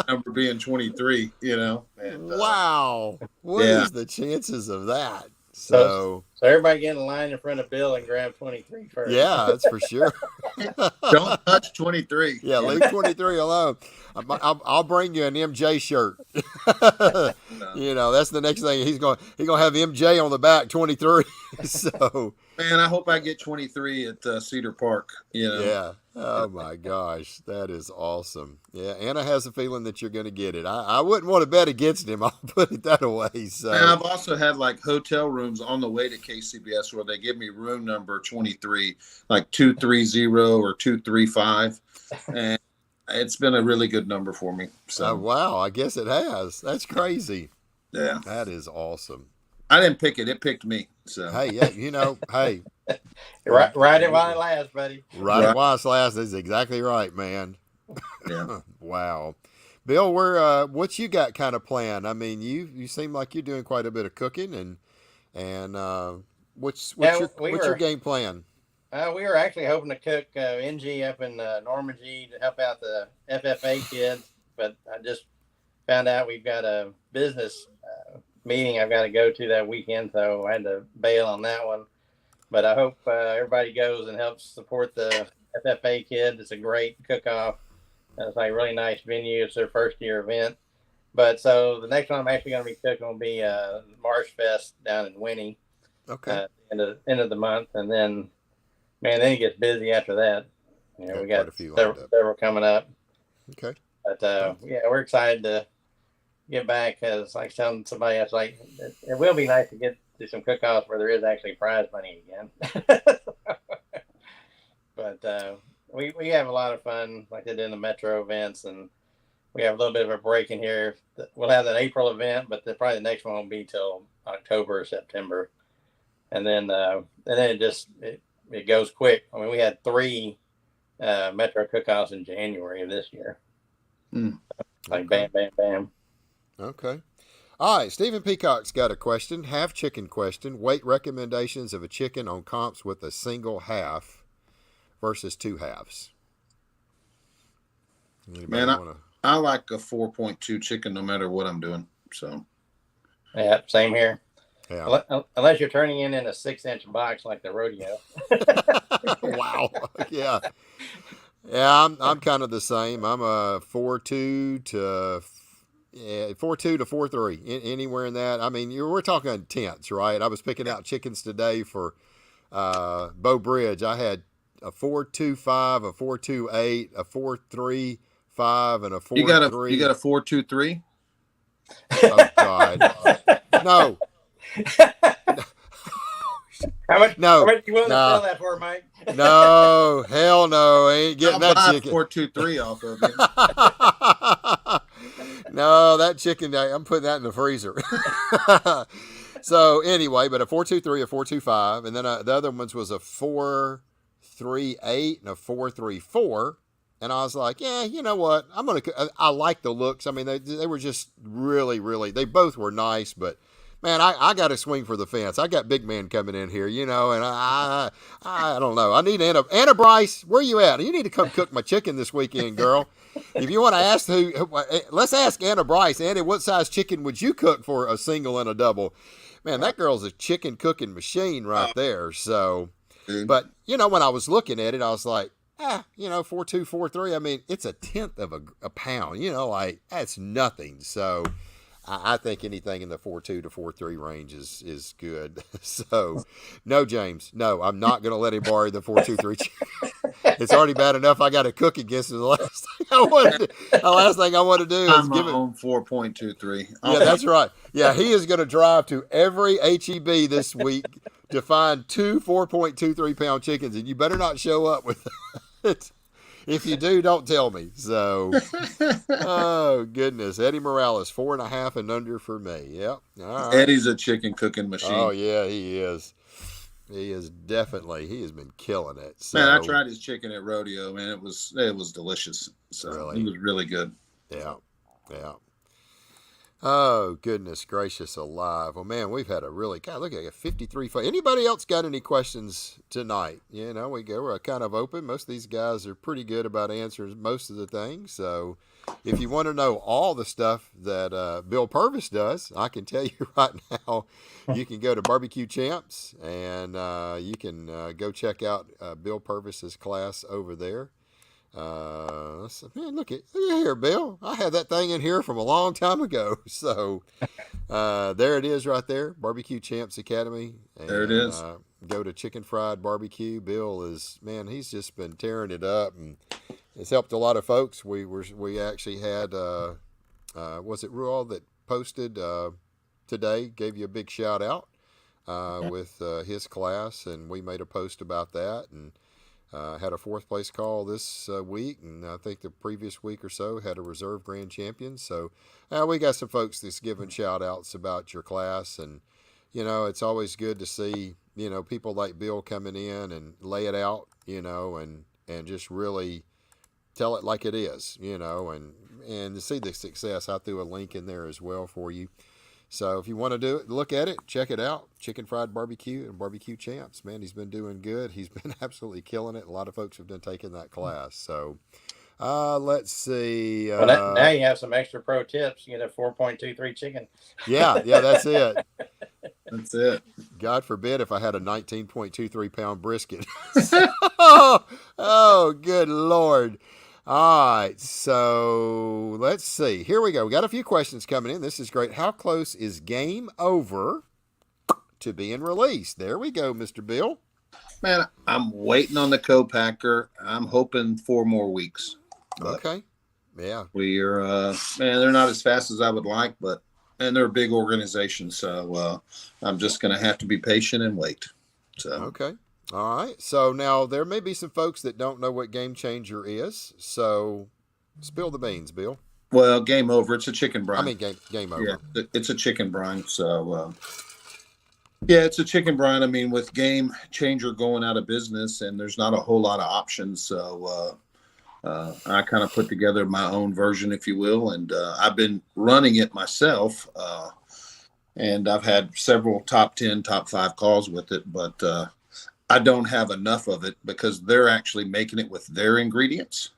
number being 23, you know. And, wow. What is the chances of that? So everybody get in line in front of Bill and grab 23 first. Yeah, that's for sure. Don't touch 23. Yeah, leave 23 alone. I'll bring you an MJ shirt. You know, that's the next thing. He's gonna have MJ on the back, 23. So man, I hope I get 23 at Cedar Park. You know. Yeah. Oh my gosh, that is awesome. Yeah, Anna has a feeling that you're going to get it. I wouldn't want to bet against him. I'll put it that way. So and I've also had like hotel rooms on the way to KCBS where they give me room number 23, like 230 or 235, and it's been a really good number for me. So wow, I guess it has. That's crazy. Yeah, that is awesome. I didn't pick it; it picked me. So hey, yeah, you know, hey. Ride it while it lasts, buddy. Ride it while it lasts is exactly right, man. Yeah. Wow. Bill, what you got kind of planned? I mean, you seem like you're doing quite a bit of cooking, and what's your game plan? We were actually hoping to cook NG up in Normandy to help out the FFA kids, but I just found out we've got a business meeting I've got to go to that weekend, so I had to bail on that one. But I hope everybody goes and helps support the FFA kids. It's a great cook-off. It's like a really nice venue. It's their first year event. But so the next one I'm actually going to be cooking will be Marsh Fest down in Winnie. Okay. End of the month, and then then it gets busy after that. You know, we got several coming up. Okay. But yeah, we're excited to get back. Because like telling somebody else, like it will be nice to get to some cook-offs where there is actually prize money again. But we have a lot of fun, like they did in the Metro events, and we have a little bit of a break in here. We'll have an April event, but probably the next one won't be till October or September, and then it goes quick. I mean, we had 3 Metro cook-offs in January of this year. Like bam, bam, bam. Okay. All right, Stephen Peacock's got a question, half chicken question. Weight recommendations of a chicken on comps with a single half versus 2 halves. Man, I like a 4.2 chicken no matter what I'm doing. So yeah, same here. Yeah. Unless you're turning in a 6-inch box like the rodeo. Wow. Yeah. Yeah, I'm kind of the same. I'm a 4.2 to 4.3, anywhere in that. I mean, we're talking tenths, right? I was picking out chickens today for Bow Bridge. I had a 4.25, a 4.28, a 4.35, and a 4.3. You got a 4.23? Oh God, no. How much you willing to sell that for, Mike? No, hell no. I ain't getting that chicken. 4.23 off of you. No, that chicken, I'm putting that in the freezer. So anyway, but a 4.23, a 4.25, and then the other ones was a 4.38 and a 4.34. And I was like, yeah, you know what? I like the looks. I mean, they were just really, really, they both were nice, but man, I got to swing for the fence. I got big man coming in here, and I don't know. I need Anna Bryce. Where you at? You need to come cook my chicken this weekend, girl. If you want to ask let's ask Anna Bryce. Annie, what size chicken would you cook for a single and a double? Man, that girl's a chicken cooking machine right there. So, but when I was looking at it, I was like, 4.2, 4.3. I mean, it's a tenth of a pound. Like that's nothing. So, I think anything in the 4.2 to 4.3 range is good. So, no, James, no, I'm not going to let him borrow the 4.23 chicken. It's already bad enough I got to cook against it. The last thing I want to do is give it 4.23. Yeah, that's right. Yeah, he is going to drive to every HEB this week to find 2 4.23 pound chickens, and you better not show up with it. If you do, don't tell me. So, oh goodness, Eddie Morales, 4.5 and under for me. Yep. All right. Eddie's a chicken cooking machine. Oh yeah, he is. He is definitely. He has been killing it. So, man, I tried his chicken at rodeo, man. It was delicious. So really? It was really good. Yeah. Oh, goodness gracious alive. Well, man, we've had look at 53. Anybody else got any questions tonight? We're kind of open. Most of these guys are pretty good about answering most of the things. So if you want to know all the stuff that Bill Purvis does, I can tell you right now, you can go to Barbecue Champs and you can go check out Bill Purvis's class over there. Man, look at here, Bill. I had that thing in here from a long time ago. So there it is right there, Barbecue Champs Academy. And, there it is. Go to Chicken Fried Barbecue. Bill he's just been tearing it up, and it's helped a lot of folks. We actually had was it Ruel that posted today, gave you a big shout out with his class, and we made a post about that, and had a 4th place call this week, and I think the previous week or so had a reserve grand champion. So we got some folks that's giving shout outs about your class, and it's always good to see people like Bill coming in and lay it out, and just really tell it like it is, and to see the success. I threw a link in there as well for you. So if you want to do it, look at it, check it out. Chicken Fried Barbecue and Barbecue Champs. Man, he's been doing good. He's been absolutely killing it. A lot of folks have been taking that class. So let's see. Well, now you have some extra pro tips. You get a 4.23 chicken. Yeah, that's it. That's it. God forbid if I had a 19.23 pound brisket. oh, good Lord. All right, so let's see. Here we go. We got a few questions coming in. This is great. How close is Game Over to being released? There we go, Mr. Bill. Man, I'm waiting on the co-packer. I'm hoping 4 more weeks. Okay. Yeah. We are, man, they're not as fast as I would like, and they're a big organization, so I'm just going to have to be patient and wait. So okay. All right. So now there may be some folks that don't know what Game Changer is. So spill the beans, Bill. Well, Game Over. It's a chicken brine. I mean, game over. Yeah, it's a chicken brine. So, it's a chicken brine. I mean, with Game Changer going out of business and there's not a whole lot of options. So I kind of put together my own version, if you will. And I've been running it myself. And I've had several top 10, top 5 calls with it. But I don't have enough of it because they're actually making it with their ingredients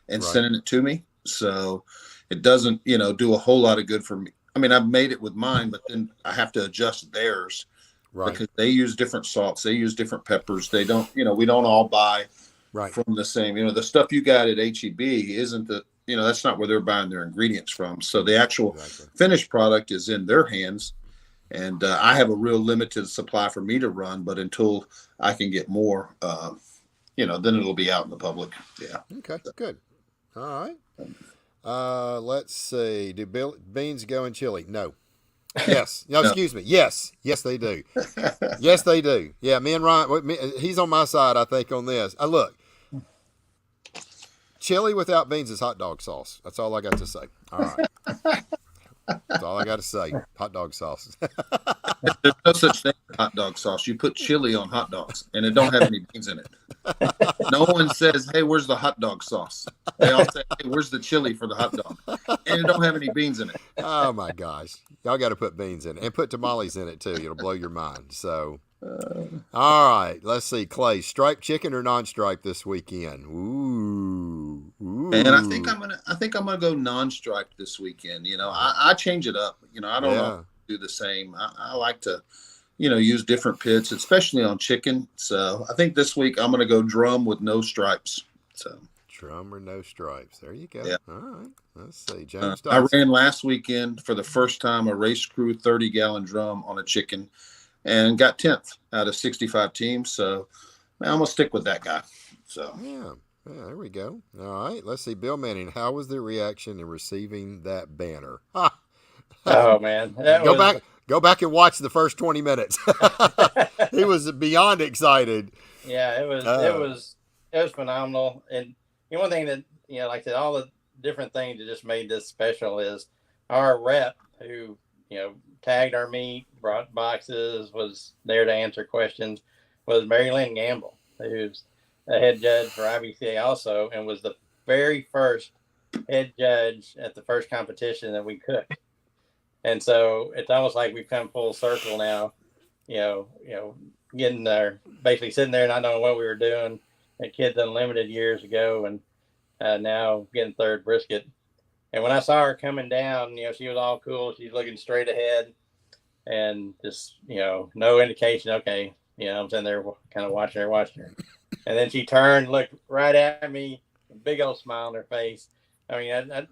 and sending it to me. So it doesn't, do a whole lot of good for me. I mean, I've made it with mine, but then I have to adjust theirs because they use different salts. They use different peppers. They don't, we don't all buy from the same, the stuff you got at HEB isn't that's not where they're buying their ingredients from. So the actual finished product is in their hands. And I have a real limited supply for me to run, but until I can get more, then it'll be out in the public. Yeah. Okay, good. All right. Let's see. Do beans go in chili? No. Yes. No, excuse me. Yes. Yes, they do. Yes, they do. Yeah, me and Ryan, he's on my side, I think, on this. Look, chili without beans is hot dog sauce. That's all I got to say. All right. That's all I got to say. Hot dog sauce. There's no such thing as hot dog sauce. You put chili on hot dogs, and it don't have any beans in it. No one says, "Hey, where's the hot dog sauce?" They all say, "Hey, where's the chili for the hot dog?" And it don't have any beans in it. Oh my gosh, y'all got to put beans in it and put tamales in it too. It'll blow your mind. So, all right, let's see, Clay, striped chicken or non-striped this weekend? Ooh. And I think I'm gonna go non-striped this weekend. I change it up. I don't know do the same. I like to, use different pits, especially on chicken. So I think this week I'm gonna go drum with no stripes. So drum or no stripes. There you go. Yeah. All right. Let's see, James. I ran last weekend for the first time a race crew 30-gallon drum on a chicken, and got 10th out of 65 teams. So I'm gonna stick with that guy. So yeah, there we go. All right. Let's see, Bill Manning. How was the reaction in receiving that banner? Oh man, Go back and watch the first 20 minutes. He was beyond excited. Yeah, it was phenomenal. And one thing that like I said, all the different things that just made this special is our rep who tagged our meat, brought boxes, was there to answer questions, was Mary Lynn Gamble, who's a head judge for IBCA also, and was the very first head judge at the first competition that we cooked. And so it's almost like we've come full circle now, getting there, basically sitting there not knowing what we were doing at Kids Unlimited years ago, and now getting third brisket. And when I saw her coming down, she was all cool. She's looking straight ahead and just, no indication. Okay. I'm sitting there kind of watching her. And then she turned, looked right at me, a big old smile on her face. I mean,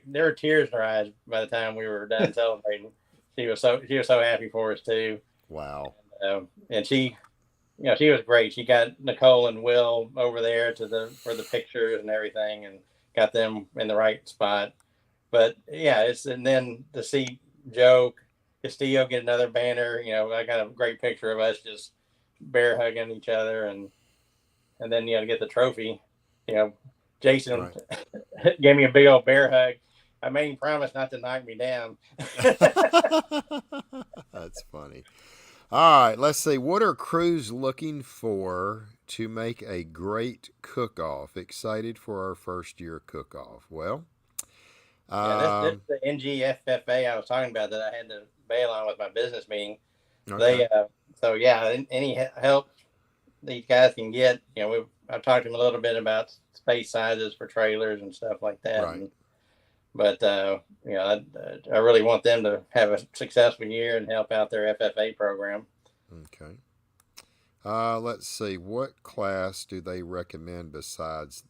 there were tears in her eyes by the time we were done celebrating. She was so happy for us too. Wow. And she was great. She got Nicole and Will over there for the pictures and everything, and got them in the right spot. But yeah, and then to see Joe Castillo get another banner, I got a great picture of us just bear hugging each other, and then to get the trophy. Jason gave me a big old bear hug. I made him promise not to knock me down. That's funny. All right, let's see. What are crews looking for to make a great cook-off? Excited for our first year cook-off. Well, this is the NGFFA I was talking about that I had to bail on with my business meeting. Okay. Any help these guys can get, I've talked to them a little bit about space sizes for trailers and stuff like that. Right. But I really want them to have a successful year and help out their FFA program. Okay. Let's see. What class do they recommend besides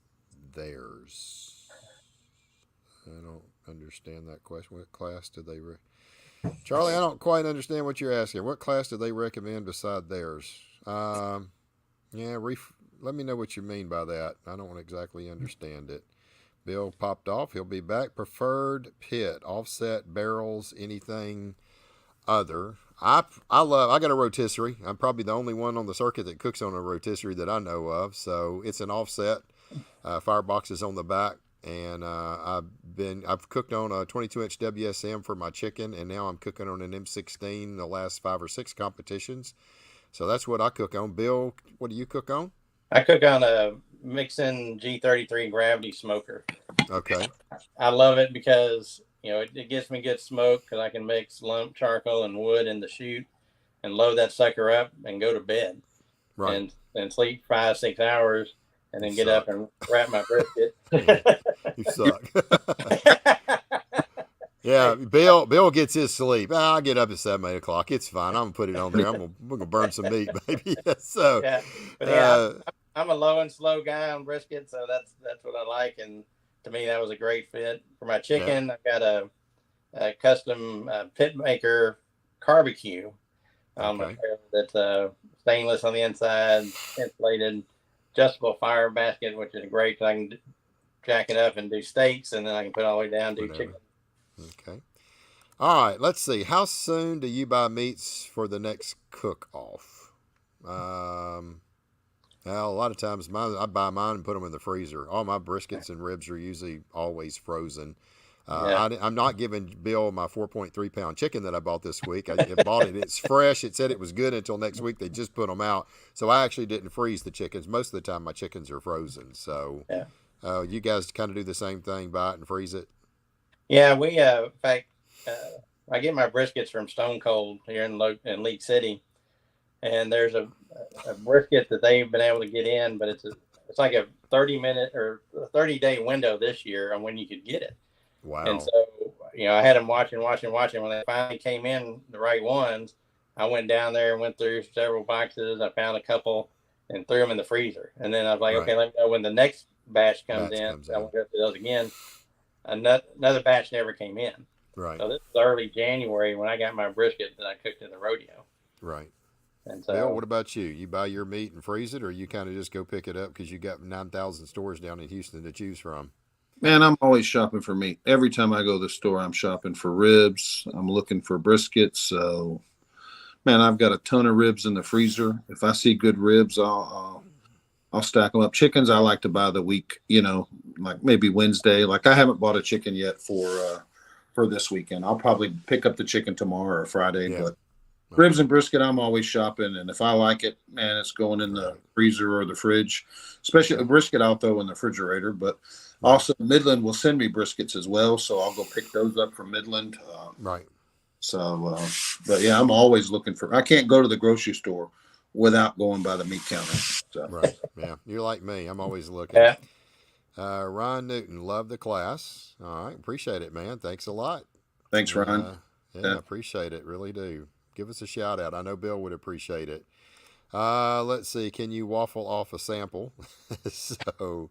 theirs? I don't understand that question. What class do they Charlie, I don't quite understand what you're asking. What class do they recommend beside theirs? Let me know what you mean by that. I don't exactly understand it. Bill popped off. He'll be back. Preferred pit, offset, barrels, anything other. I got a rotisserie. I'm probably the only one on the circuit that cooks on a rotisserie that I know of. So it's an offset. Firebox is on the back. And I've cooked on a 22-inch WSM for my chicken, and now I'm cooking on an M16 the last 5 or 6 competitions. So that's what I cook on. Bill, what do you cook on? I cook on a Mixon G33 gravity smoker. Okay. I love it because it gets me good smoke because I can mix lump charcoal and wood in the chute and load that sucker up and go to bed. Right. And sleep 5-6 hours and then get up and wrap my brisket. You suck. Yeah, Bill gets his sleep. I'll get up at 7, 8 o'clock. It's fine. I'm gonna put it on there. We're gonna burn some meat, baby. So I'm a low and slow guy on brisket, so that's what I like. And to me, that was a great fit for my chicken. Yeah. I got a custom Pitmaker barbecue that's stainless on the inside, insulated, adjustable fire basket, which is great. So I can jack it up and do steaks, and then I can put it all the way down do chicken. Okay. All right. Let's see. How soon do you buy meats for the next cook-off? Well, a lot of times I buy mine and put them in the freezer. All my briskets and ribs are usually always frozen. Yeah. I'm not giving Bill my 4.3 pound chicken that I bought this week. I bought it. It's fresh. It said it was good until next week. They just put them out. So I actually didn't freeze the chickens. Most of the time my chickens are frozen. So Yeah. You guys kind of do the same thing, buy it and freeze it? Yeah, we in fact, I get my briskets from Stone Cold here in League City, and there's a brisket that they've been able to get in, but it's like a 30-minute or 30-day window this year on when you could get it. Wow. And so, I had them watching. When they finally came in, the right ones, I went down there and went through several boxes. I found a couple and threw them in the freezer. And then I was like, Right. okay, let me know when the next batch comes in. I went go through those again. Another batch never came in. Right. So this was early January when I got my brisket that I cooked in the rodeo. Right. And so, Bill, what about you? You buy your meat and freeze it, or you kind of just go pick it up because you got 9,000 stores down in Houston to choose from? Man, I'm always shopping for meat. Every time I go to the store, I'm shopping for ribs. I'm looking for briskets. So, man, I've got a ton of ribs in the freezer. If I see good ribs, I'll stack them up. Chickens, I like to buy the week, like maybe Wednesday. Like I haven't bought a chicken yet for this weekend. I'll probably pick up the chicken tomorrow or Friday. Yeah. But ribs and brisket, I'm always shopping. And if I like it, man, it's going in the freezer or the fridge. Especially the brisket, I'll throw in the refrigerator. But also, Midland will send me briskets as well, so I'll go pick those up from Midland. Right. So, but yeah, I'm always looking for. I can't go to the grocery store without going by the meat counter. So. Right. Yeah. You're like me. I'm always looking. yeah. Ron Newton, love the class. All right. Appreciate it, man. Thanks a lot. Thanks, Ron. Yeah, appreciate it. Really do. Give us a shout out. I know Bill would appreciate it. Let's see. Can you waffle off a sample? So.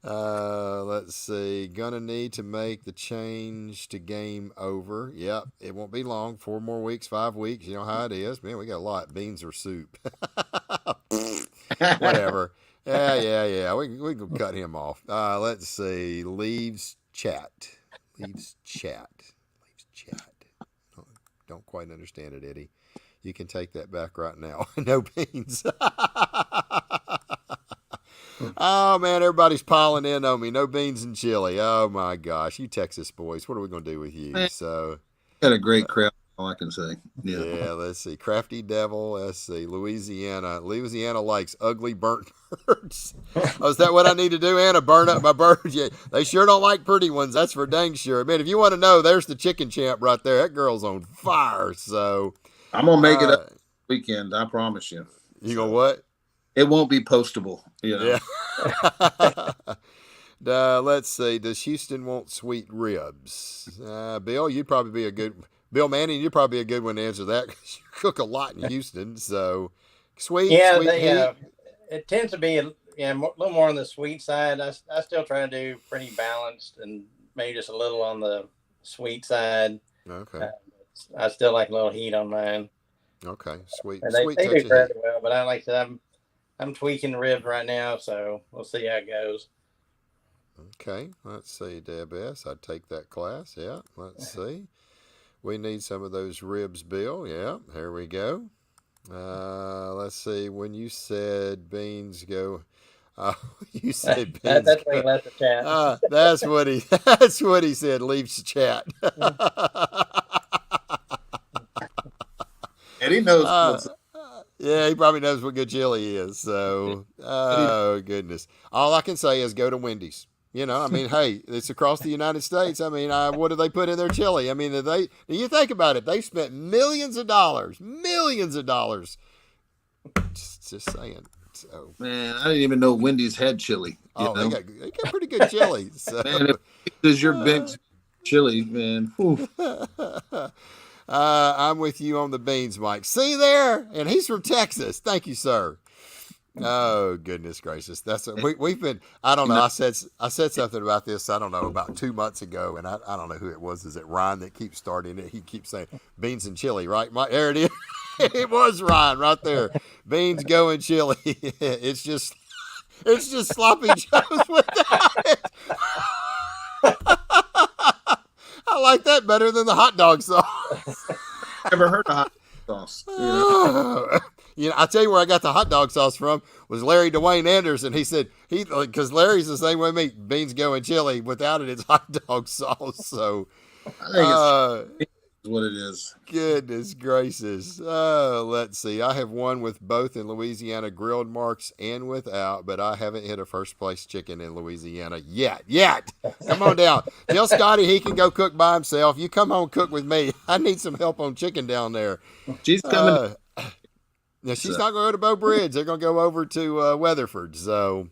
Let's see. Gonna need to make the change to game over. Yep, it won't be long. 4 more weeks, 5 weeks. You know how it is. Man, we got a lot. Beans or soup. Whatever. Yeah. We can cut him off. Let's see. Leaves chat. Don't quite understand it, Eddie. You can take that back right now. No beans. Oh, man, everybody's piling in on me. No beans and chili. Oh, my gosh. You Texas boys, what are we going to do with you? So, got a great crowd, all I can say. Yeah, let's see. Crafty Devil. Let's see. Louisiana. Louisiana likes ugly burnt birds. Oh, is that what I need to do, Anna? Burn up my birds? Yeah, they sure don't like pretty ones. That's for dang sure. Man, if you want to know, there's the chicken champ right there. That girl's on fire. So, I'm going to make it up this weekend. I promise you. You going to what? It won't be postable. Yeah. Let's see. Does Houston want sweet ribs? Bill, you'd probably be a good Bill Manning. You'd probably be a good one to answer that because you cook a lot in Houston. So sweet. Yeah, sweet it tends to be a little more on the sweet side. I still try to do pretty balanced and maybe just a little on the sweet side. Okay. I still like a little heat on mine. Okay, sweet. And sweet they touch do of fairly heat. well, but I like that. I'm tweaking the ribs right now, so we'll see how it goes. Okay, let's see, Deb S. I'd take that class. Yeah, let's see. We need some of those ribs, Bill. Yeah, here we go. Let's see. When you said beans go, you said beans. That's why he left the chat. That's what he said. Leaves the chat. And he knows. Yeah, he probably knows what good chili is. So, oh goodness. All I can say is go to Wendy's. I mean, hey, it's across the United States. I mean, what do they put in their chili? I mean, you think about it, they've spent millions of dollars. Just saying. So, man, I didn't even know Wendy's had chili. They got pretty good chili. So. Man, if this is your big chili, man. I'm with you on the beans, Mike. See there? And he's from Texas. Thank you, sir. Oh, goodness gracious. We've been, I don't know. I said something about this, I don't know, about 2 months ago. And I don't know who it was. Is it Ryan that keeps starting it? He keeps saying beans and chili, right? There it is. It was Ryan right there. Beans go and chili. It's just sloppy joes without it. I like that better than the hot dog sauce. Never heard of hot sauce. I tell you where I got the hot dog sauce from was Larry Dwayne Anderson. He said because Larry's the same way me. Beans go in chili. Without it, it's hot dog sauce. So I think it's what it is. Goodness gracious. Let's see. I have won with both in Louisiana grilled marks and without, but I haven't hit a first place chicken in Louisiana yet. Come on down. Tell Scotty he can go cook by himself. You come home cook with me. I need some help on chicken down there. She's coming. Now she's not going to go to Bow Bridge. They're going to go over to Weatherford. So,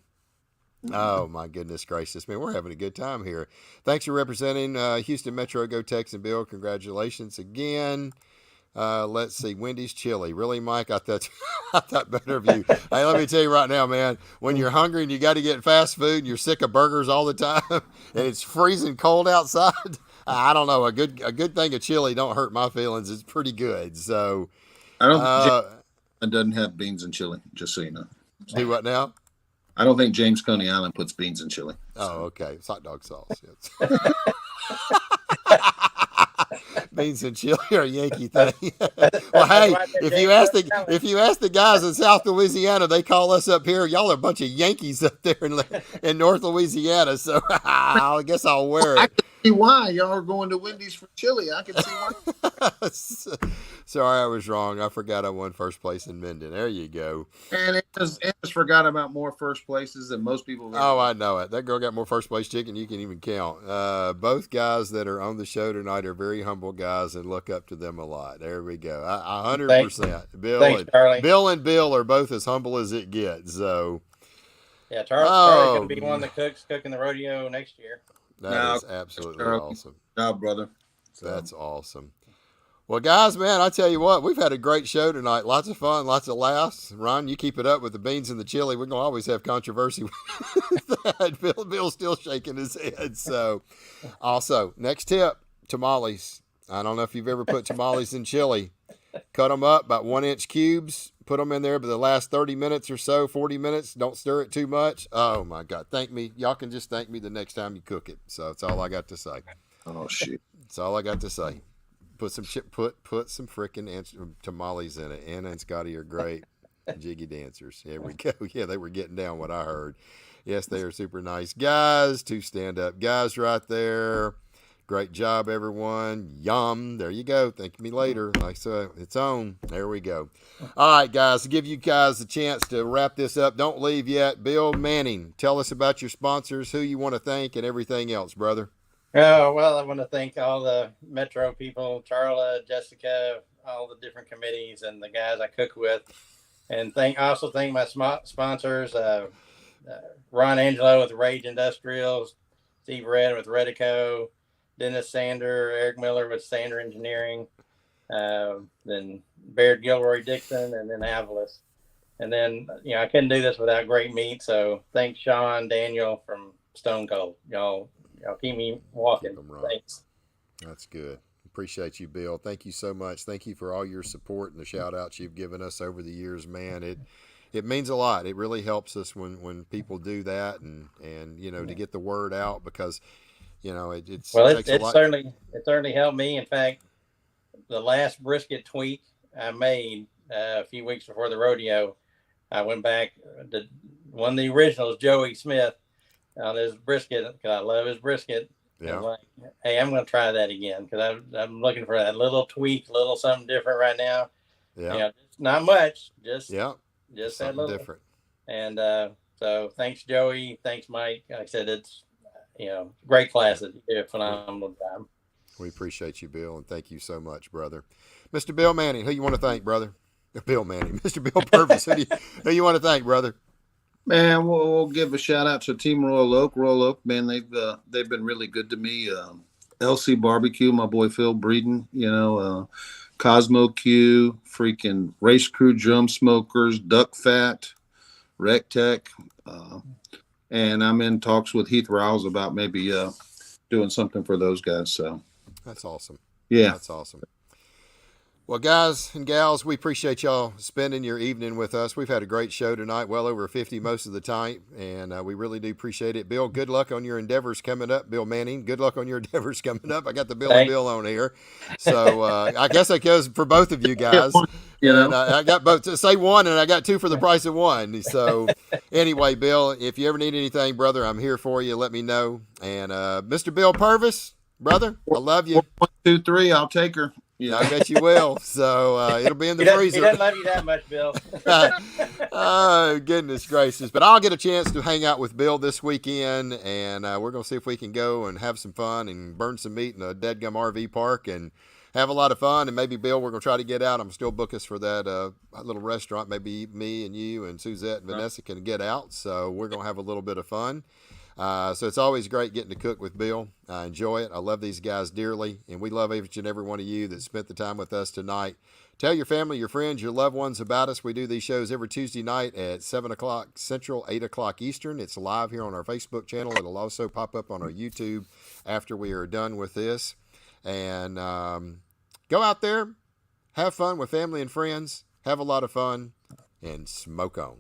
oh my goodness gracious, man, we're having a good time here. Thanks for representing Houston Metro. Go Tex and Bill. Congratulations again. Let's see, Wendy's chili. Really, Mike? I thought better of you. Hey, let me tell you right now, man. When you're hungry and you got to get fast food and you're sick of burgers all the time and it's freezing cold outside, I don't know. A good thing of chili don't hurt my feelings. It's pretty good. So I don't. It doesn't have beans and chili. Just so you know. Do what now? I don't think James Coney Island puts beans in chili. So. Oh, okay. It's hot dog sauce. Beans and chili are a Yankee thing. Well, hey, if you ask the guys in South Louisiana, they call us up here. Y'all are a bunch of Yankees up there in North Louisiana. So I guess I'll wear it. I can see why y'all are going to Wendy's for chili. I can see why. Sorry, I was wrong. I forgot I won first place in Minden. There you go. And it just forgot about more first places than most people. Oh, I know it. That girl got more first place chicken you can even count. Both guys that are on the show tonight are very humble guys and look up to them a lot. There we go. 100%. Bill and Bill are both as humble as it gets. So, yeah, Charlie's going to be one that cooking the rodeo next year. That is absolutely awesome. Good job, brother. So. That's awesome. Well, guys, man, I tell you what, we've had a great show tonight. Lots of fun, lots of laughs. Ron, you keep it up with the beans and the chili. We're going to always have controversy with that. Bill's still shaking his head. So, also, next tip, tamales. I don't know if you've ever put tamales in chili. Cut them up about 1-inch cubes. Put them in there for the last 30 minutes or so, 40 minutes. Don't stir it too much. Oh, my God. Thank me. Y'all can just thank me the next time you cook it. So, that's all I got to say. Oh, shoot. That's all I got to say. Put some freaking tamales in it. Anna and Scotty are great jiggy dancers. Here we go. Yeah, they were getting down what I heard. Yes, they are super nice guys. 2 stand-up guys right there. Great job, everyone. Yum. There you go. Thank me later. Like so, it's on. There we go. All right, guys. To give you guys a chance to wrap this up, don't leave yet. Bill Manning, tell us about your sponsors, who you want to thank, and everything else, brother. Oh, well, I want to thank all the Metro people, Charla, Jessica, all the different committees and the guys I cook with. And also thank my sponsors, Ron Angelo with Rage Industrials, Steve Red with Redico, Dennis Sander, Eric Miller with Sander Engineering, then Baird Gilroy Dixon, and then Avalis. And then, I couldn't do this without great meat. So thanks, Sean, Daniel from Stone Cold. Y'all keep me walking. Thanks. That's good. Appreciate you, Bill. Thank you so much. Thank you for all your support and the shout outs you've given us over the years, man. It means a lot. It really helps us when people do that and to get the word out because, it certainly helped me. In fact, the last brisket tweak I made a few weeks before the rodeo, I went back to one of the originals, Joey Smith, on his brisket because I love his brisket. Yeah. I'm like, hey, I'm going to try that again because I'm looking for that little tweak, little something different right now. Yeah, not much, just that little different. And so thanks, Joey. Thanks, Mike. Like I said, it's great classes. You do a phenomenal job. We appreciate you, Bill, and thank you so much, brother. Mr. Bill Manning, who you want to thank, brother? Bill Manning, Mr. Bill Purvis, who you want to thank, brother? Man, we'll give a shout out to Team Royal Oak. Royal Oak, man, they've been really good to me. LC Barbecue, my boy Phil Breeden, Cosmo Q, freaking Race Crew Drum Smokers, Duck Fat, Rec Tech, and I'm in talks with Heath Riles about maybe doing something for those guys. So that's awesome. Yeah, that's awesome. Well, guys and gals, we appreciate y'all spending your evening with us. We've had a great show tonight, well over 50 most of the time, and we really do appreciate it. Bill, good luck on your endeavors coming up. Bill Manning, good luck on your endeavors coming up. I got the Bill and Bill on here. So I guess that goes for both of you guys. And I got both to say one, and I got two for the price of one. So anyway, Bill, if you ever need anything, brother, I'm here for you. Let me know. And Mr. Bill Purvis, brother, I love you. 1, 2, 3, I'll take her. Yeah, I bet you will. So it'll be in the freezer. He doesn't love you that much, Bill. Oh, goodness gracious. But I'll get a chance to hang out with Bill this weekend, and we're going to see if we can go and have some fun and burn some meat in a deadgum RV park and have a lot of fun. And maybe, Bill, we're going to try to get out. I'm still book us for that little restaurant. Maybe me and you and Suzette and Vanessa can get out. So we're going to have a little bit of fun. So it's always great getting to cook with Bill. I enjoy it. I love these guys dearly, and we love each and every one of you that spent the time with us tonight. Tell your family, your friends, your loved ones about us. We do these shows every Tuesday night at 7 o'clock Central, 8 o'clock Eastern. It's live here on our Facebook channel. It'll also pop up on our YouTube after we are done with this. And go out there, have fun with family and friends, have a lot of fun, and smoke on.